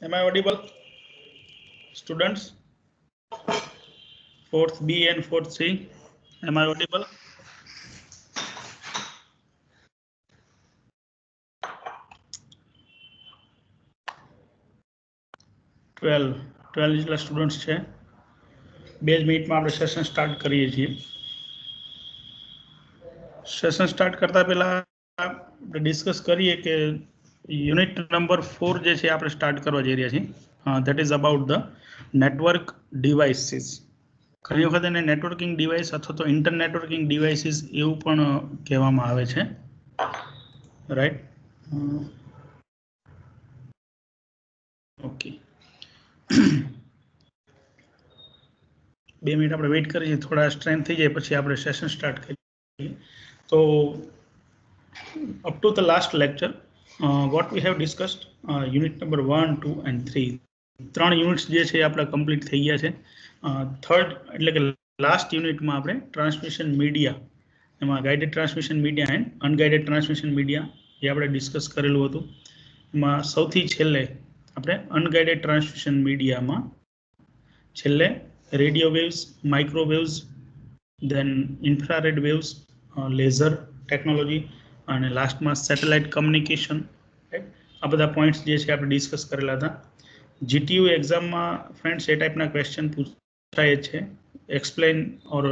Am I audible, students? 4th B and 4th C. Am I audible? Twelve જેટલા students છે. 2 મિનિટમાં આપણે session start કરીએ છીએ. સેશન સ્ટાર્ટ કરતા પહેલા આપણે ડિસ્કસ કરીએ કે યુનિટ નંબર 4 જે છે આપણે સ્ટાર્ટ કરવા જઈ રહ્યા છીએ. That is about the network devices. ઘણી વખત એને નેટવર્કિંગ ડિવાઇસ અથવા તો ઇન્ટર નેટવર્કિંગ ડિવાઇસીસ એવું પણ કહેવામાં આવે છે, રાઈટ? ઓકે, 2 મિનિટ આપણે વેઇટ કરીએ, થોડા સ્ટ્રેન્થ થઈ જાય પછી આપણે સેશન સ્ટાર્ટ કરીએ. તો up to the last lecture what we have discussed unit number 1, 2 and 3. 3 units જે છે આપણે કમ્પ્લીટ થઈ ગયા છે. થર્ડ એટલે કે લાસ્ટ યુનિટમાં આપણે ટ્રાન્સમિશન મીડિયા, એમાં guided transmission media and unguided transmission media એ આપણે ડિસ્કસ કરેલું હતું. એમાં સૌથી છેલ્લે આપણે અનગાઇડેડ ટ્રાન્સમિશન મીડિયામાં છેલ્લે રેડિયો વેવ્સ, માઇક્રોવેવ્સ, દેન ઇન્ફ્રારેડ વેવ્સ, લેઝર ટેકનોલોજી અને લાસ્ટમાં સેટેલાઇટ કમ્યુનિકેશન. આ બધા પોઈન્ટ્સ જે છે આપણે ડિસ્કસ કરેલા હતા. જીટીયુ એક્ઝામમાં ફ્રેન્ડ્સ એ ટાઈપના ક્વેશ્ચન પૂછાય છે. Explain or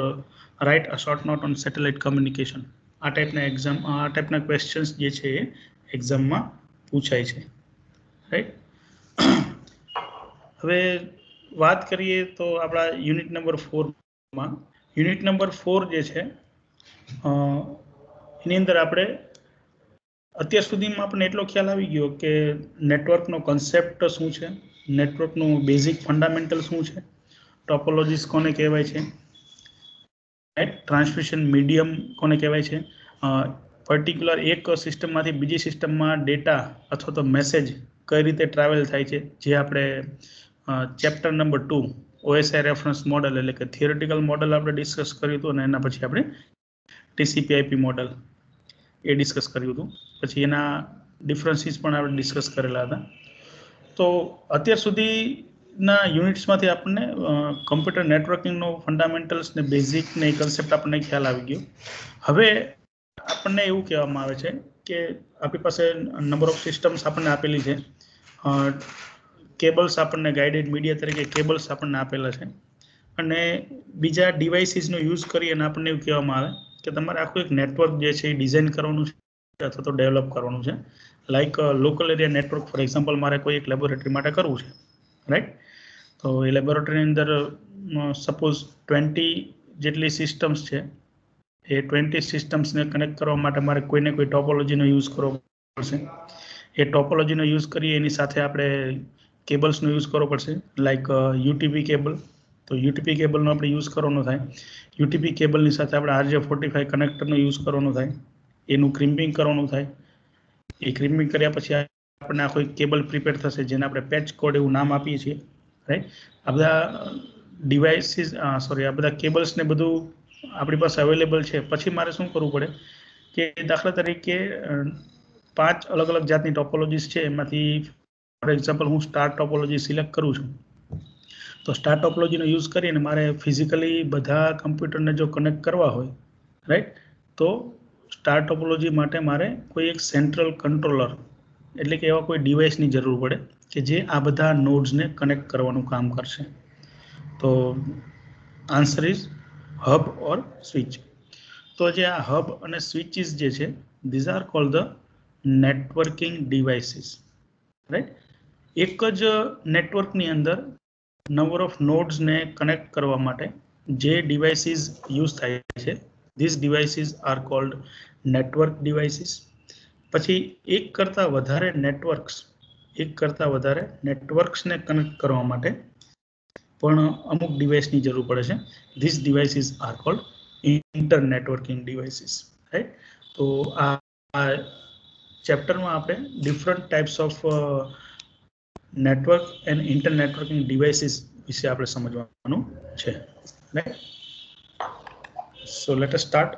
write a short note on satellite communication. આ ટાઈપના ક્વેશ્ચન્સ જે છે એ એક્ઝામમાં પૂછાય છે, રાઈટ? હવે વાત કરીએ તો આપણા યુનિટ નંબર 4માં યુનિટ નંબર 4 જે છે એની અંદર આપણે અત્યાર સુધીમાં આપણને એટલો ખ્યાલ આવી ગયો કે નેટવર્કનો કન્સેપ્ટ શું છે, નેટવર્કનું બેઝિક ફંડામેન્ટલ શું છે, ટોપોલોજીસ કોને કહેવાય છે, ટ્રાન્સમિશન મીડિયમ કોને કહેવાય છે, પર્ટિક્યુલર એક સિસ્ટમમાંથી બીજી સિસ્ટમમાં ડેટા અથવા તો મેસેજ કઈ રીતે ટ્રાવેલ થાય છે, જે આપણે chapter number 2 OSI reference model એટલે કે થિયરેટિકલ મોડલ આપણે ડિસ્કસ કર્યું હતું, અને એના પછી આપણે TCP/IP મોડલ એ ડિસ્કસ કર્યું હતું. પછી એના ડિફરન્સીસ પણ આપણે ડિસ્કસ કરેલા હતા. તો અત્યાર સુધીના યુનિટ્સમાંથી આપણને કમ્પ્યુટર નેટવર્કિંગનો ફંડામેન્ટલ્સ ને બેઝિક ને કન્સેપ્ટ આપણને ખ્યાલ આવી ગયો. હવે આપણને એવું કહેવામાં આવે છે કે આપણી પાસે નંબર ઓફ સિસ્ટમ્સ આપણને આપેલી છે, કેબલ્સ આપણને ગાઇડેડ મીડિયા તરીકે કેબલ્સ આપણને આપેલા છે, અને બીજા ડિવાઇસીસનો યુઝ કરી અને આપણને એવું કહેવામાં આવે કે તમારે આખું એક નેટવર્ક જે છે એ ડિઝાઇન કરવાનું છે અથવા તો ડેવલપ કરવાનું છે. Like local area network, for example મારે કોઈ એક લેબોરેટરી માટે કરવું છે, રાઈટ? તો એ લેબોરેટરીની અંદર સપોઝ 20 જેટલી સિસ્ટમ્સ છે. એ 20 સિસ્ટમ્સને કનેક્ટ કરવા માટે મારે કોઈને કોઈ ટોપોલોજીનો યુઝ કરવો પડશે. એ ટોપોલોજીનો યુઝ કરીએ એની સાથે આપણે કેબલ્સનો યુઝ કરવો પડશે, લાઈક યુટીપી કેબલ. તો યુટીપી કેબલનો આપણે યુઝ કરવાનો થાય. યુટીપી કેબલની સાથે આપણે RJ45 કનેક્ટરનો યુઝ કરવાનો થાય. એનું ક્રિમ્પિંગ કરવાનું થાય. એ ક્રિમ્પિંગ કર્યા પછી આપણને આખો એક કેબલ પ્રિપેર થશે, જેને આપણે પેચ કોડ એવું નામ આપીએ છીએ, રાઈટ? આ બધા ડિવાઇસીસ આ બધા કેબલ્સને બધું આપણી પાસે અવેલેબલ છે. પછી મારે શું કરવું પડે કે દાખલા તરીકે 5 અલગ અલગ જાતની ટોપોલોજીસ છે, એમાંથી ફોર એક્ઝામ્પલ હું સ્ટાર ટોપોલોજી સિલેક્ટ કરું છું. તો સ્ટાર ટોપોલોજીનો યુઝ કરીને મારે ફિઝિકલી બધા કમ્પ્યુટરને જો કનેક્ટ કરવા હોય, રાઈટ, તો સ્ટાર ટોપોલોજી માટે મારે કોઈ એક સેન્ટ્રલ કંટ્રોલર એટલે કે એવા કોઈ ડિવાઇસની જરૂર પડે કે જે આ બધા નોડ્સને કનેક્ટ કરવાનું કામ કરશે. તો answer is hub or switch. તો જે આ હબ અને સ્વિચીસ જે છે, these are cold the networking devices, right? એક જ નેટવર્કની અંદર નંબર ઓફ નોડ્સને કનેક્ટ કરવા માટે જે ડિવાઇસીસ યુઝ થાય છે, this devices are called network devices. પછી એક કરતાં વધારે નેટવર્ક્સને કનેક્ટ કરવા માટે પણ અમુક ડિવાઇસની જરૂર પડે છે. This devices are called internetworking devices, right? તો આ ચેપ્ટરમાં આપણે different types of network and internetworking devices વિશે આપણે સમજવાનું છે, right? So let us start.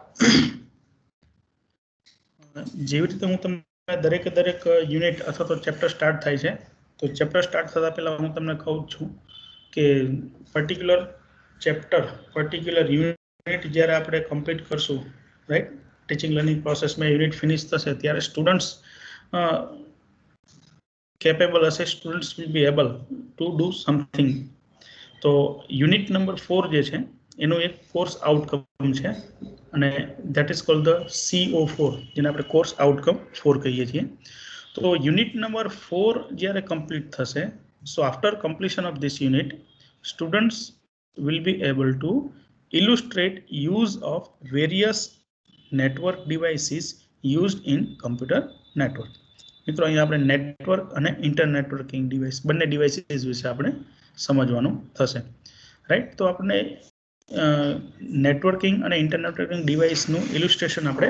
જેવી રીતે હું તમને દરેક યુનિટ અથવા તો ચેપ્ટર સ્ટાર્ટ થાય છે तो चैप्टर स्टार्ट થતા પહેલા હું તમને કહું છું કે પર્ટિક્યુલર ચેપ્ટર પર્ટિક્યુલર યુનિટ જ્યારે આપણે કમ્પ્લીટ કરશું, રાઈટ, ટીચિંગ લર્નિંગ પ્રોસેસમાં યુનિટ ફિનિશ થશે ત્યારે સ્ટુડન્ટ્સ કેપેબલ હશે, students will be able to do something. તો યુનિટ નંબર 4 જે છે એનું એક કોર્સ આઉટકમ છે અને that is cold the CO4, જેને આપણે કોર્સ આઉટકમ 4 કહીએ છીએ. તો યુનિટ નંબર 4 જ્યારે કમ્પ્લીટ થશે, so after completion of this unit students will be able to illustrate use of various network devices used in computer network. મિત્રો અહીં આપણે નેટવર્ક અને ઇન્ટરનેટવર્કિંગ ડિવાઇસ બંને ડિવાઇસીસ વિશે આપણે સમજવાનું થશે, રાઈટ. તો આપણે નેટવર્કિંગ અને ઇન્ટરનેટવર્કિંગ ડિવાઇસનું ઇલિસ્ટ્રેશન આપણે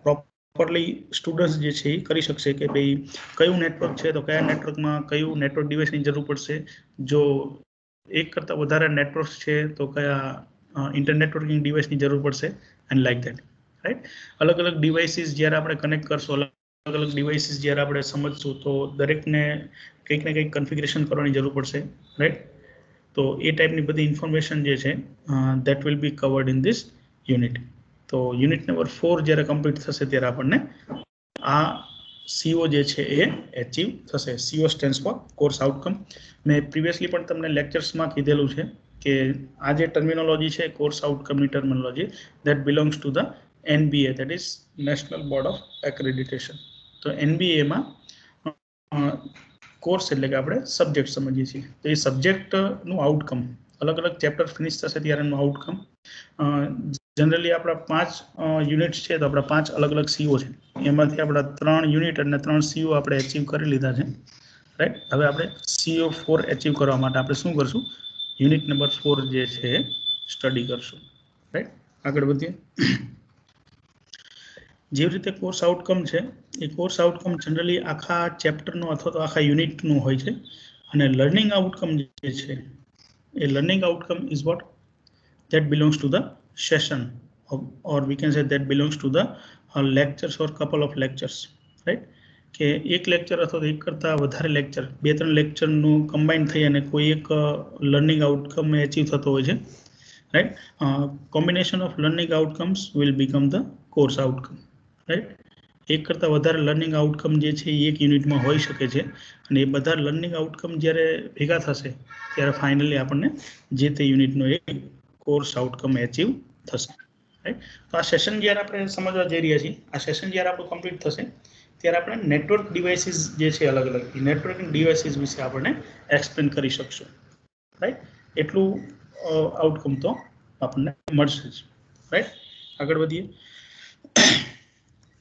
પ્રોપરલી સ્ટુડન્ટ્સ જે છે એ કરી શકશે કે ભાઈ કયું નેટવર્ક છે તો કયા નેટવર્કમાં કયું નેટવર્ક ડિવાઇસની જરૂર પડશે, જો એક કરતાં વધારે નેટવર્ક્સ છે તો કયા ઇન્ટરનેટવર્કિંગ ડિવાઇસની જરૂર પડશે, એન્ડ લાઈક ધેટ, રાઈટ. અલગ અલગ ડિવાઇસીસ જ્યારે આપણે કનેક્ટ કરશું, અલગ અલગ ડિવાઇસીસ જ્યારે આપણે સમજશું તો દરેકને કંઈક ને કંઈક કન્ફિગરેશન કરવાની જરૂર પડશે, રાઈટ. તો એ ટાઈપની બધી ઇન્ફોર્મેશન જે છે that will be covered in this unit. તો યુનિટ નંબર 4 જ્યારે કમ્પ્લીટ થશે ત્યારે આપણને આ CO જે છે એ એચીવ થશે. CO stands for course outcome. મેં પ્રીવિયસલી પણ તમને લેક્ચર્સમાં કીધેલું છે કે આ જે ટર્મિનોલોજી છે કોર્સ આઉટકમની terminology that belongs to the NBA, that is national board of accreditation. તો NBAમાં કોર્સ એટલે કે આપણે સબ્જેક્ટ સમજીએ છીએ. તો એ સબ્જેક્ટનું આઉટકમ અલગ અલગ ચેપ્ટર ફિનિશ થશે ત્યારે એનું આઉટકમ જનરલી આપણા 5 યુનિટ્સ છે તો આપણા 5 અલગ અલગ CO છે, એમાંથી આપણા 3 યુનિટ અને 3 CO આપણે એચીવ કરી લીધા છે, રાઈટ. હવે આપણે CO4 એચીવ કરવા માટે આપણે શું કરશું, યુનિટ નંબર 4 જે છે એ સ્ટડી કરશું, રાઈટ. આગળ વધીએ. જેવી રીતે કોર્સ આઉટકમ છે એ કોર્સ આઉટકમ જનરલી આખા ચેપ્ટરનો અથવા તો આખા યુનિટનું હોય છે, અને લર્નિંગ આઉટકમ જે છે એ learning outcome is what that belongs to the session, or we can say that belongs to the lectures or couple of lectures, right. કે એક લેક્ચર અથવા તો એક કરતાં વધારે લેક્ચર, 2-3 લેક્ચરનું કમ્બાઇન થઈ અને કોઈ એક લર્નિંગ આઉટકમ એચીવ થતો હોય છે, right. Combination of learning outcomes will become the course outcome, right. એક કરતાં વધારે લર્નિંગ આઉટકમ જે છે એ એક યુનિટમાં હોઈ શકે છે, અને એ બધા લર્નિંગ આઉટકમ જ્યારે ભેગા થશે ત્યારે ફાઇનલી આપણને જે તે યુનિટનો એક કોર્સ આઉટકમ એચીવ થશે, રાઈટ. તો આ સેશન જ્યારે આપણે સમજવા જઈ રહ્યા છીએ, આ સેશન જ્યારે આપણું કમ્પ્લીટ થશે ત્યારે આપણે નેટવર્ક ડિવાઇસીસ જે છે અલગ અલગ નેટવર્કિંગ ડિવાઇસીસ વિશે આપણે એક્સપ્લેન કરી શકશું, રાઈટ. એટલું આઉટકમ તો આપણને મળશે જ, રાઈટ. આગળ વધીએ.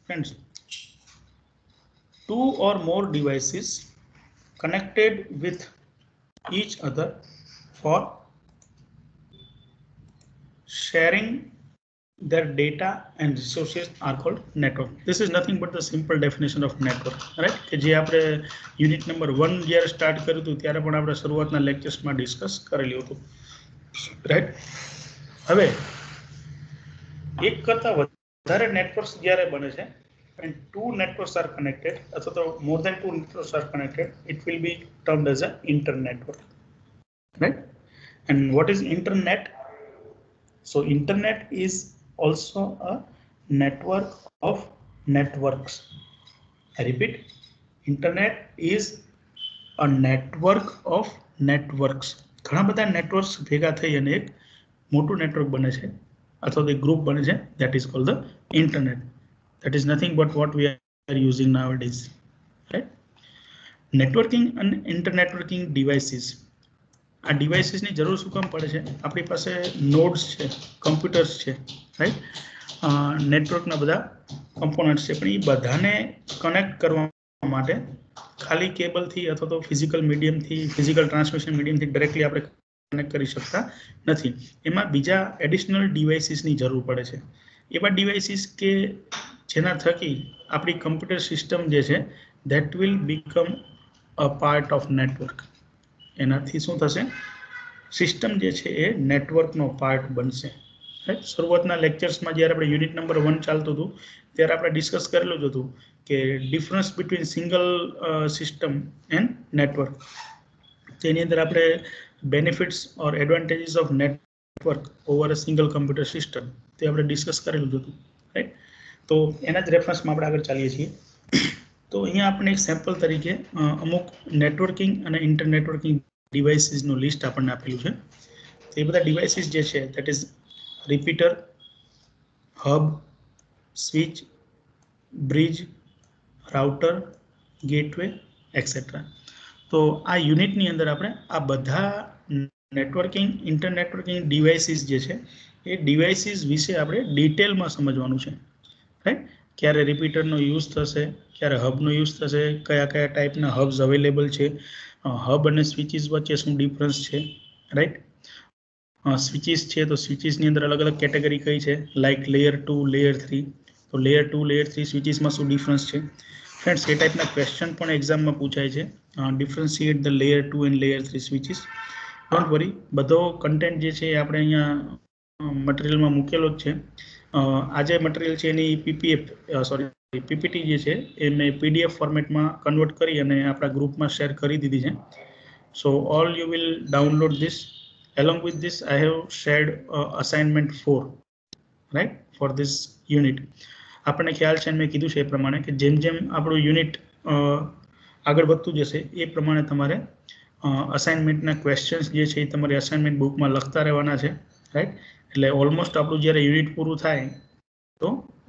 Friends, 2 or more devices connected with each other for sharing their data and resources are called network. This is nothing but the simple definition of network, right. કે જે આપણે યુનિટ નંબર 1 જ્યારે સ્ટાર્ટ કર્યું હતું ત્યારે પણ આપણે શરૂઆતના લેક્ચર્સમાં ડિસ્કસ કરેલું હતું, રાઈટ. હવે એક કરતાં વધારે નેટવર્ક્સ જ્યારે બને છે and 2 networks are connected, અથવા તો more than 2 networks are connected, it will be termed as an internetwork, right. And what is internet? So internet is also a network of networks. I repeat, internet is a network of networks. ઘણા બધા networks ભેગા થઈ અને એક મોટું network બને છે અથવા તો એક ગ્રુપ બને છે, that is called the internet. That is nothing but what we are using nowadays, right. Networking and internetworking devices. આ ડિવાઇસીસની જરૂર શું કામ પડે છે? આપણી પાસે નોડ્સ છે, કમ્પ્યુટર્સ છે, રાઈટ. નેટવર્કના બધા કમ્પોનન્ટ્સ છે, પણ એ બધાને કનેક્ટ કરવા માટે ખાલી કેબલથી અથવા તો ફિઝિકલ મીડિયમથી, ફિઝિકલ ટ્રાન્સમિશન મીડિયમથી ડાયરેક્ટલી આપણે કનેક્ટ કરી શકતા નથી. એમાં બીજા એડિશનલ ડિવાઇસીસની જરૂર પડે છે. એવા ડિવાઇસીસ કે જેના થકી આપણી કમ્પ્યુટર સિસ્ટમ જે છે that will become a part of network. એનાથી શું થશે, સિસ્ટમ જે છે એ નેટવર્કનો પાર્ટ બનશે, રાઈટ. શરૂઆતના લેક્ચર્સમાં જ્યારે આપણે યુનિટ નંબર 1 ચાલતું હતું ત્યારે આપણે ડિસ્કસ કરેલું જ હતું કે difference between single system and network. તેની અંદર આપણે benefits or advantages of network over a single computer system તે આપણે ડિસ્કસ કરેલું હતું, રાઈટ. તો એના જ રેફરન્સમાં આપણે આગળ ચાલીએ છીએ. તો અહીંયા આપણે એક સેમ્પલ તરીકે અમુક નેટવર્કિંગ અને ઇન્ટરનેટવર્કિંગ ડિવાઇસીસનું લિસ્ટ આપણને આપેલું છે. તો એ બધા ડિવાઇસીસ જે છે that is repeater, hub, switch, bridge, router, gateway et cetera. તો આ યુનિટની અંદર આપણે આ બધા નેટવર્કિંગ ઇન્ટરનેટવર્કિંગ ડિવાઇસીસ જે છે એ ડિવાઇસીસ વિશે આપણે ડિટેલમાં સમજવાનું છે, રાઈટ. ક્યારે રિપીટરનો યુઝ થશે, ક્યારે હબનો યુઝ થશે, કયા કયા ટાઈપના હબ્સ અવેલેબલ છે, હબ અને સ્વિચીસ વચ્ચે શું ડિફરન્સ છે, રાઈટ. સ્વિચીસ છે તો સ્વિચીસની અંદર અલગ અલગ કેટેગરી કઈ છે, લાઇક લેયર 2, લેયર 3. તો લેયર 2, લેયર 3 સ્વિચીસમાં શું ડિફરન્સ છે ફ્રેન્ડ્સ. એ ટાઈપના ક્વેશ્ચન પણ એક્ઝામમાં પૂછાય છે. Differentiate the layer 2 and layer 3 switches. Don't worry, બધો કન્ટેન્ટ જે છે એ આપણે અહીંયા મટીરિયલમાં મૂકેલો જ છે. આ જે મટીરિયલ છે એની પીપીટી જે છે એ મેં પીડીએફ ફોર્મેટમાં કન્વર્ટ કરી અને આપણા ગ્રુપમાં શેર કરી દીધી છે. સો all you will download this. Along with this, I have shared assignment 4, right, for this unit. આપણને ખ્યાલ છે મેં કીધું છે એ પ્રમાણે કે જેમ જેમ આપણું યુનિટ આગળ વધતું જશે એ પ્રમાણે તમારે અસાઇનમેન્ટના ક્વેશ્ચન્સ જે છે એ તમારી અસાઇનમેન્ટ બુકમાં લખતા રહેવાના છે, રાઈટ. એટલે ઓલમોસ્ટ આપણું જ્યારે યુનિટ પૂરું થાય તો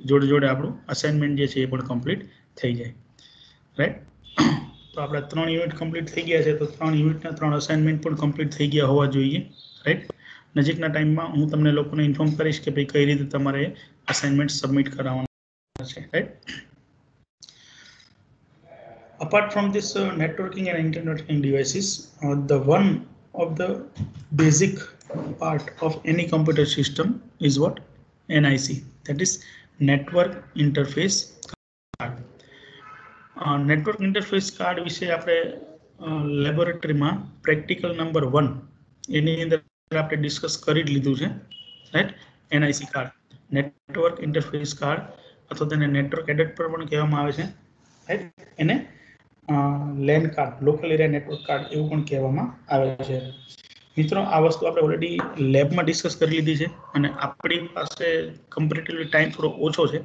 જોડે જોડે આપણું અસાઇનમેન્ટ જે છે એ પણ કમ્પ્લીટ થઈ જાય, રાઈટ. તો આપણા 3 યુનિટ કમ્પ્લીટ થઈ ગયા છે તો 3 યુનિટના 3 અસાઇનમેન્ટ પણ કમ્પ્લીટ થઈ ગયા હોવા જોઈએ, રાઈટ. નજીકના ટાઈમમાં હું તમને લોકોને ઇન્ફોર્મ કરીશ કે ભાઈ કઈ રીતે તમારે અસાઇનમેન્ટ સબમિટ કરાવવાના છે, right. Apart from this networking and internet devices, the one of the basic part of any computer system is what? NIC, that is network interface card. Network interface card વિશે આપણે લેબોરેટરીમાં practical number 1 એની અંદર આપણે discuss કરી જ લીધું છે, right. NIC card, network interface card અથવા તેને નેટવર્ક એડેપ્ટર પણ કહેવામાં આવે છે, રાઈટ. એને LAN card, local area network card એવું પણ કહેવામાં આવે છે. મિત્રો, આ વસ્તુ આપણે ઓલરેડી લેબમાં ડિસ્કસ કરી લીધી છે અને આપણી પાસે કમ્પેરેટિવલી ટાઈમ થોડો ઓછો છે,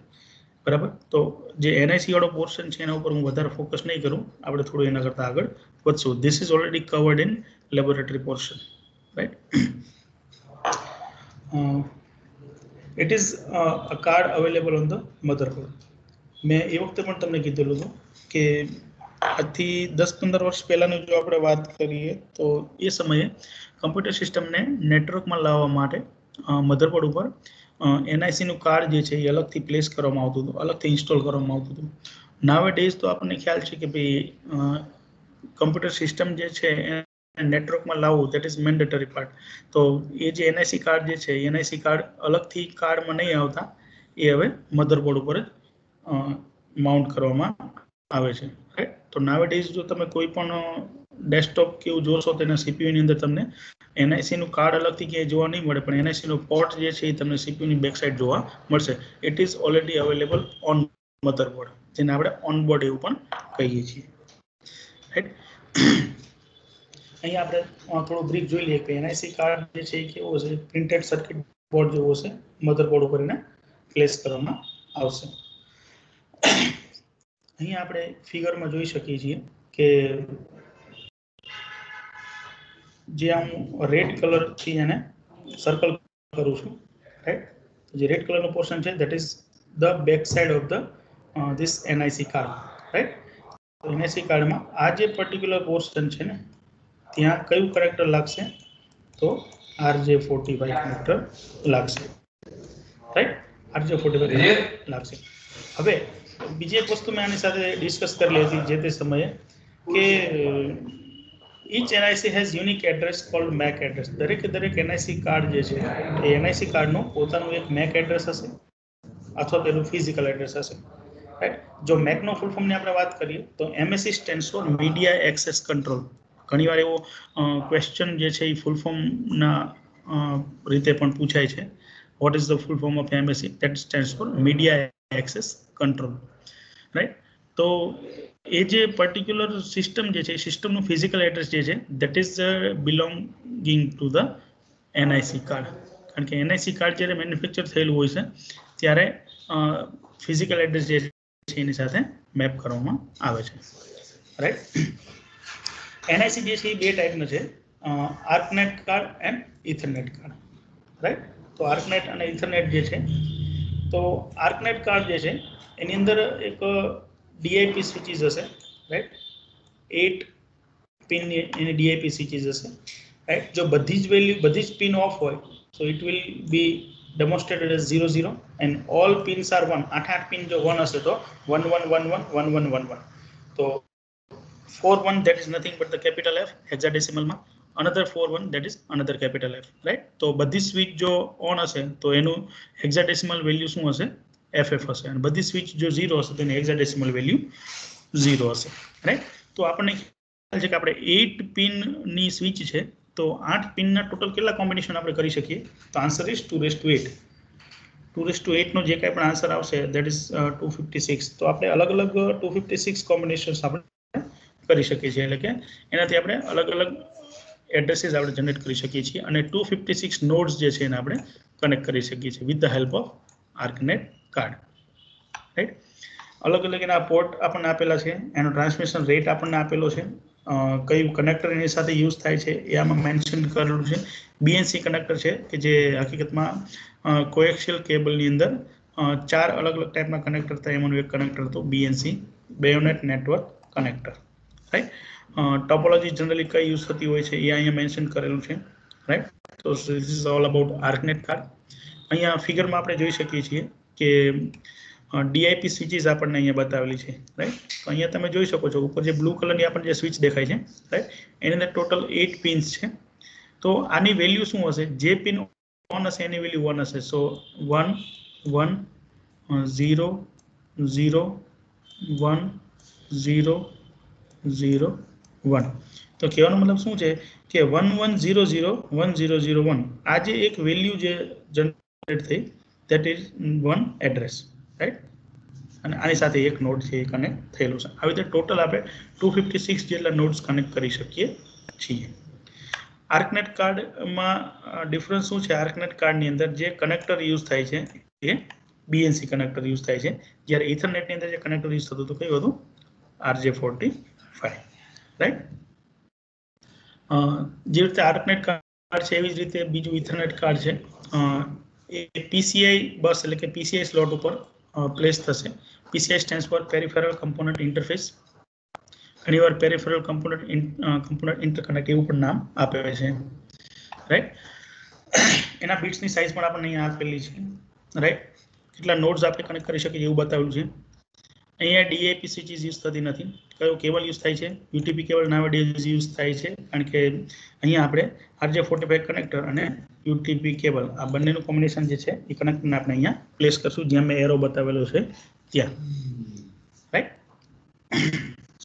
બરાબર. તો જે એનઆઈસી વાળો પોર્શન છે એના ઉપર હું વધારે ફોકસ નહીં કરું, આપણે થોડું એના કરતાં આગળ વધશું. This is already covered in laboratory portion, right. It is a card available on the motherboard. મેં એ વખતે પણ તમને કીધેલું હતું કે આજથી 10-15 વર્ષ પહેલાંની જો આપણે વાત કરીએ તો એ સમયે કમ્પ્યુટર સિસ્ટમને નેટવર્કમાં લાવવા માટે મધરબોર્ડ ઉપર એનઆઈસીનું કાર્ડ જે છે એ અલગથી પ્લેસ કરવામાં આવતું હતું, અલગથી ઇન્સ્ટોલ કરવામાં આવતું હતું. નાવે ડેઝ તો આપણને ખ્યાલ છે કે ભાઈ કમ્પ્યુટર સિસ્ટમ જે છે નેટવર્કમાં લાવવું દેટ ઇઝ મેન્ડેટરી પાર્ટ. તો એ જે એનઆઈસી કાર્ડ જે છે એનઆઈસી કાર્ડ અલગથી કાર્ડમાં નહીં આવતા, એ હવે મધરબોર્ડ ઉપર જ માઉન્ટ કરવામાં આવે છે, રાઈટ. તો નાવે ડેઝ જો તમે કોઈ પણ ડેસ્કટોપ કે એવું જોશો તેના સીપીયુની અંદર તમને એનઆઈસીનું કાર્ડ અલગથી ક્યાંય જોવા નહીં મળે, પણ એનઆઈસીનું પોર્ટ જે છે એ તમને સીપીયુની બેક સાઈડ જોવા મળશે. It is already available on motherboard, જેને આપણે ઓનબોર્ડ એવું પણ કહીએ છીએ, રાઈટ. અહીંયા આપણે થોડું બ્રીફ જોઈ લઈએ કે એનઆઈસી કાર્ડ જે છે એ કેવો છે, પ્રિન્ટેડ સર્કિટ બોર્ડ જેવો છે, મધરબોર્ડ ઉપર એને પ્લેસ કરવામાં આવશે. અહીંયા આપણે ફિગરમાં જોઈ શકીએ છીએ કે જે હું રેડ કલરથી એને સર્કલ કરું છું, રાઈટ. જે રેડ કલરનો પોર્શન છે that is the back side of the this NIC card, right. તો એનઆઈસી કાર્ડમાં આ જે પર્ટિક્યુલર પોર્શન છે ને ત્યાં કયું કનેક્ટર લાગશે, તો RJ45 કનેક્ટર લાગશે, રાઈટ. RJ45 લાગશે. હવે બીજી એક વસ્તુ મેં આની સાથે ડિસ્કસ કરેલી હતી જે તે સમયે કે each NIC has unique address called MAC address. દરેક NIC કાર્ડ જે છે એ NIC કાર્ડનું પોતાનું એક MAC એડ્રેસ હશે અથવા તેનું ફિઝિકલ એડ્રેસ હશે, રાઈટ. જો મેકનો ફૂલ ફોર્મની આપણે વાત કરીએ તો MAC stands for media access control. ઘણીવાર એવો ક્વેશ્ચન જે છે એ ફૂલ ફોર્મના રીતે પણ પૂછાય છે. What is the full form of MAC? That stands for media access control, right. તો એ જે પર્ટિક્યુલર સિસ્ટમ જે છે સિસ્ટમનું ફિઝિકલ એડ્રેસ જે છે that is belonging to the NIC card. કારણ કે એનઆઈસી કાર્ડ જ્યારે મેન્યુફેક્ચર થયેલું હોય છે ત્યારે ફિઝિકલ એડ્રેસ જે છે એની સાથે મેપ કરવામાં આવે છે. રાઈટ. એનઆઈસી જે છે એ બે ટાઈપનો છે, ARCNET card and Ethernet card. Right. તો આર્કનેટ અને ઇથરનેટ જે છે, તો આર્કનેટ કાર્ડ જે છે એની અંદર એક ડીઆઈપી સ્વિચીસ હશે. રાઈટ. 8 પિન એની ડીઆઈપી સ્વિચીસ હશે. રાઈટ. જો બધી જ વેલ્યુ બધી જ પિન ઓફ હોય so it will be demonstrated as 0 0 and all pins are 1. 8 pin જો 1 હશે તો 1 1 1 1 1 1 1 1. તો 4 1 that is nothing but the capital F hexadecimal માં, another 4 1 that is another capital F. right. તો બધી સ્વિચ જો ઓન હશે તો એનું હેક્સાડેસિમલ વેલ્યુ શું હશે? FF હશે. અને બધી સ્વિચ જો 0 હશે તો એની હેક્સાડેસિમલ વેલ્યુ 0 હશે. રાઈટ. તો આપણને ખ્યાલ છે કે આપણે 8 પિનની સ્વિચ છે તો 8 પિનના ટોટલ કેટલા કોમ્બિનેશન આપણે કરી શકીએ? તો આન્સર ઇઝ 2/8. 2/8 નો જે કાંઈ પણ આન્સર આવશે દેટ ઇઝ 256. તો આપણે અલગ અલગ 256 કોમ્બિનેશન્સ આપણે કરી શકીએ છીએ. એટલે કે એનાથી આપણે અલગ અલગ એડ્રેસીસ આપણે જનરેટ કરી શકીએ છીએ અને 256 નોડ્સ જે છે એને આપણે કનેક્ટ કરી શકીએ છીએ with the help of ARCNET card. Right. અલગ અલગ એના પોર્ટ આપણને આપેલા છે, એનો ટ્રાન્સમિશન રેટ આપણને આપેલો છે, કયું કનેક્ટર એની સાથે યુઝ થાય છે એ આમાં મેન્શન કરેલું છે. બીએનસી કનેક્ટર છે કે જે હકીકતમાં કોએક્શિયલ કેબલની અંદર 4 અલગ અલગ ટાઈપના કનેક્ટર હતા, એમાંનું એક કનેક્ટર હતું BNC, bayonet network connector. Right. Topology generally કઈ યુઝ થતી હોય છે એ અહીંયા મેન્શન કરેલું છે. રાઈટ. તો this is all about ARCNET card. અહીંયા ફિગરમાં આપણે જોઈ શકીએ છીએ કે ડીઆઈપી સ્વિચીસ આપણને અહીંયા બતાવેલી છે. રાઈટ. તો અહીંયા તમે જોઈ શકો છો ઉપર જે બ્લુ કલરની આપણને જે સ્વિચ દેખાય છે, રાઈટ, એની અંદર ટોટલ 8 પિન્સ છે. તો આની વેલ્યુ શું હશે? જે પિન ઓન હશે એની વેલ્યુ 1 હશે. સો 1 1 0 0 1 0 0 1. તો કહેવાનો મતલબ શું છે કે 1 1 0 0 1 0 0 1 આ જે એક વેલ્યુ જે જનરેટ થઈ that is one address. Right. અને આની સાથે એક નોડ છે એ કનેક્ટ થયેલું છે. આવી રીતે ટોટલ આપણે 256 જેટલા નોડ્સ કનેક્ટ કરી શકીએ છીએ. આર્કનેટ કાર્ડમાં ડિફરન્સ શું છે? આર્કનેટ કાર્ડની અંદર જે કનેક્ટર યુઝ થાય છે એ બીએનસી કનેક્ટર યુઝ થાય છે, જ્યારે ઇથરનેટની અંદર જે કનેક્ટર યુઝ થતું હતું કયું હતું? RJ45. રાઈટ. જે રીતે આર્કનેટ કાર્ડ છે એવી જ રીતે બીજું ઇથરનેટ કાર્ડ છે. એ પીસીઆઈ બસ એટલે કે પીસીઆઈ સ્લોટ ઉપર પ્લેસ થશે. PCI stands for peripheral component interface. ઘણીવાર પેરિફેરલ કમ્પોનન્ટ ઇન્ટરકનેક્ટ એવું પણ નામ આપે છે. રાઈટ. એના બીટ્સની સાઇઝ પણ આપણને અહીંયા આપેલી છે. રાઈટ. કેટલા નોડ્સ આપણે કનેક્ટ કરી શકીએ એવું બતાવેલું છે. અહીંયા ડીઆઈપી સ્વિચીસ યુઝ થતી નથી. કયો કેબલ યુઝ થાય છે? યુટીપી કેબલ નાવેડેઝ યુઝ થાય છે, કારણ કે અહીંયા આપણે RJ45 કનેક્ટર અને યુટીપી કેબલ આ બંનેનું કોમ્બિનેશન જે છે એ કનેક્ટરને આપણે અહીંયા પ્લેસ કરશું જ્યાં મેં એરો બતાવેલો છે ત્યાં. Right.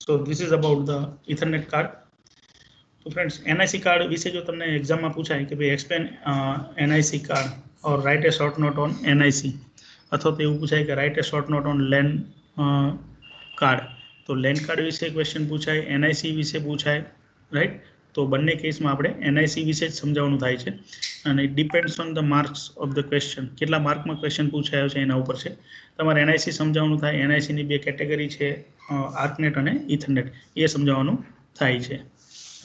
So this is about the ethernet card. તો ફ્રેન્ડ્સ, એનઆઈસી કાર્ડ વિશે જો તમને એક્ઝામમાં પૂછાય કે ભાઈ explain NIC card or write a short note on NIC, અથવા તો એવું પૂછાય કે write a short note on LAN card, તો લેન કાર્ડ વિશે ક્વેશ્ચન પૂછાય, એનઆઈસી વિશે પૂછાય. રાઈટ. તો બંને કેસમાં આપણે એનઆઈસી વિશે જ સમજાવવાનું થાય છે અને it depends on the marks of the question. કેટલા માર્કમાં ક્વેશ્ચન પૂછાયો છે એના ઉપર છે. તમારે એનઆઈસી સમજાવવાનું થાય. એનઆઈસીની બે કેટેગરી છે, આર્કનેટ અને ઇથરનેટ, એ સમજાવવાનું થાય છે.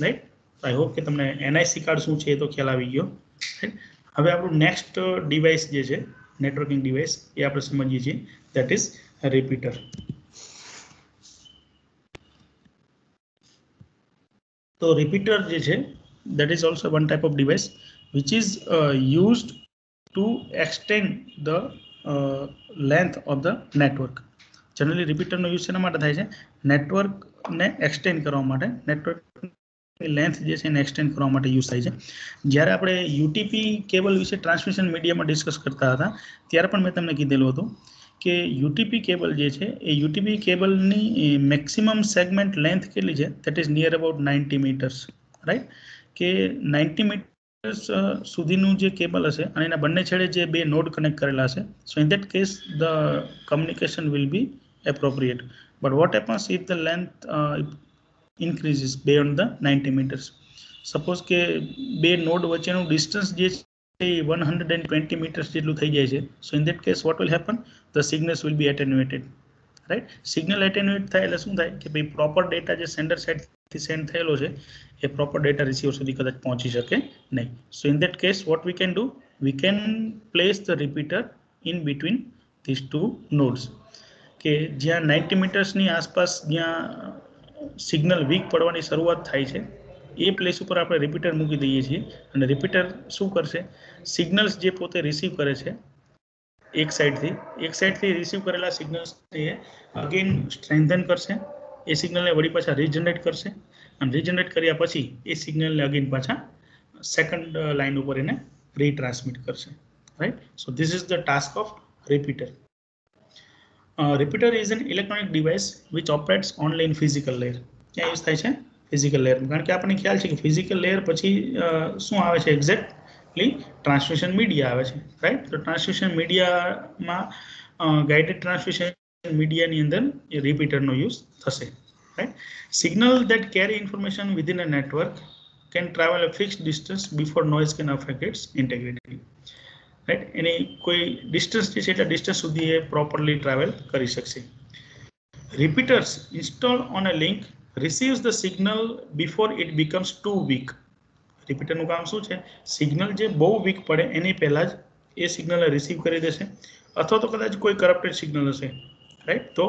રાઈટ. આઈ હોપ કે તમને એનઆઈસી કાર્ડ શું છે એ તો ખ્યાલ આવી ગયો. રાઈટ. હવે આપણું નેક્સ્ટ ડિવાઇસ જે છે નેટવર્કિંગ ડિવાઇસ એ આપણે સમજીએ છીએ, દેટ ઇઝ રિપીટર. તો રિપીટર જે છે that is also one type of device which is used to extend the length of the network. Generally repeater નો યુઝ શેના માટે થાય છે? નેટવર્કને એક્સટેન્ડ કરવા માટે, નેટવર્કની લેન્થ જે છે એને એક્સટેન્ડ કરવા માટે યુઝ થાય છે. જ્યારે આપણે યુટીપી કેબલ વિશે ટ્રાન્સમિશન મીડિયામાં ડિસ્કસ કરતા હતા ત્યારે પણ મેં તમને કીધેલું હતું કે યુટીપી કેબલ જે છે એ યુટીપી કેબલની મેક્સિમમ સેગમેન્ટ લેન્થ કેટલી છે? That is near about 90 meters. Right. કે 90 મીટર્સ સુધીનું જે કેબલ હશે અને એના બંને છેડે જે બે નોડ કનેક્ટ કરેલા હશે, સો in that case the communication will be appropriate. But what happens if the length increases beyond the 90 meters? Suppose કે બે નોડ વચ્ચેનું ડિસ્ટન્સ જે છે 120 meters જેટલું થઈ જાય છે. So in that case what will happen? The signals will be attenuated. Right, signal attenuate થાય એટલે શું થાય કે ભાઈ પ્રોપર ડેટા જે સેન્ડર સાઇડથી સેન્ડ થયેલો છે એ પ્રોપર ડેટા રિસીવર સુધી કદાચ પહોંચી શકે નહીં. So in that case what we can do, we can place the repeater in between this two nodes, કે જ્યાં 90 મીટર્સની આસપાસ જ્યાં સિગ્નલ વીક પડવાની શરૂઆત થાય છે એ પ્લેસ ઉપર આપણે રિપીટર મૂકી દઈએ છીએ. અને રિપીટર શું કરશે, સિગ્નલ્સ જે પોતે રિસીવ કરે છે એક સાઈડથી રિસીવ કરેલા સિગ્નલ્સને અગેન સ્ટ્રેન્થન કરશે, એ સિગ્નલને વળી પાછા રીજનરેટ કરશે, અને રીજનરેટ કર્યા પછી એ સિગ્નલને અગેન પાછા સેકન્ડ લાઇન ઉપર એને રીટ્રાન્સમિટ કરશે. Right, so this is the task of repeater. Repeater is an electronic device which operates only in physical layer. ક્યાં યુઝ થાય છે? ફિઝિકલ લેયરમાં. કારણ કે આપણને ખ્યાલ છે કે ફિઝિકલ લેયર પછી શું આવે છે એક્ઝેક્ટ ટ્રાન્સમિશન મીડિયા આવે છે. રાઈટ, તો ટ્રાન્સમિશન મીડિયામાં ગાઇડેડ ટ્રાન્સમિશન મીડિયાની અંદર એ રિપીટરનો યુઝ થશે. Right, signal that carry information within a network can travel a fixed distance before noise can affect its integrity. Right, એની કોઈ ડિસ્ટન્સ જે છે એટલા ડિસ્ટન્સ સુધી એ પ્રોપરલી ટ્રાવેલ કરી શકશે. Repeaters install on a link receives the signal before it becomes too weak. રિપીટરનું કામ શું છે, સિગ્નલ જે બહુ વીક પડે એની પહેલા જ એ સિગ્નલને રિસીવ કરી દેશે, અથવા તો કદાચ કોઈ કરપ્ટેડ સિગ્નલ હશે. રાઈટ, તો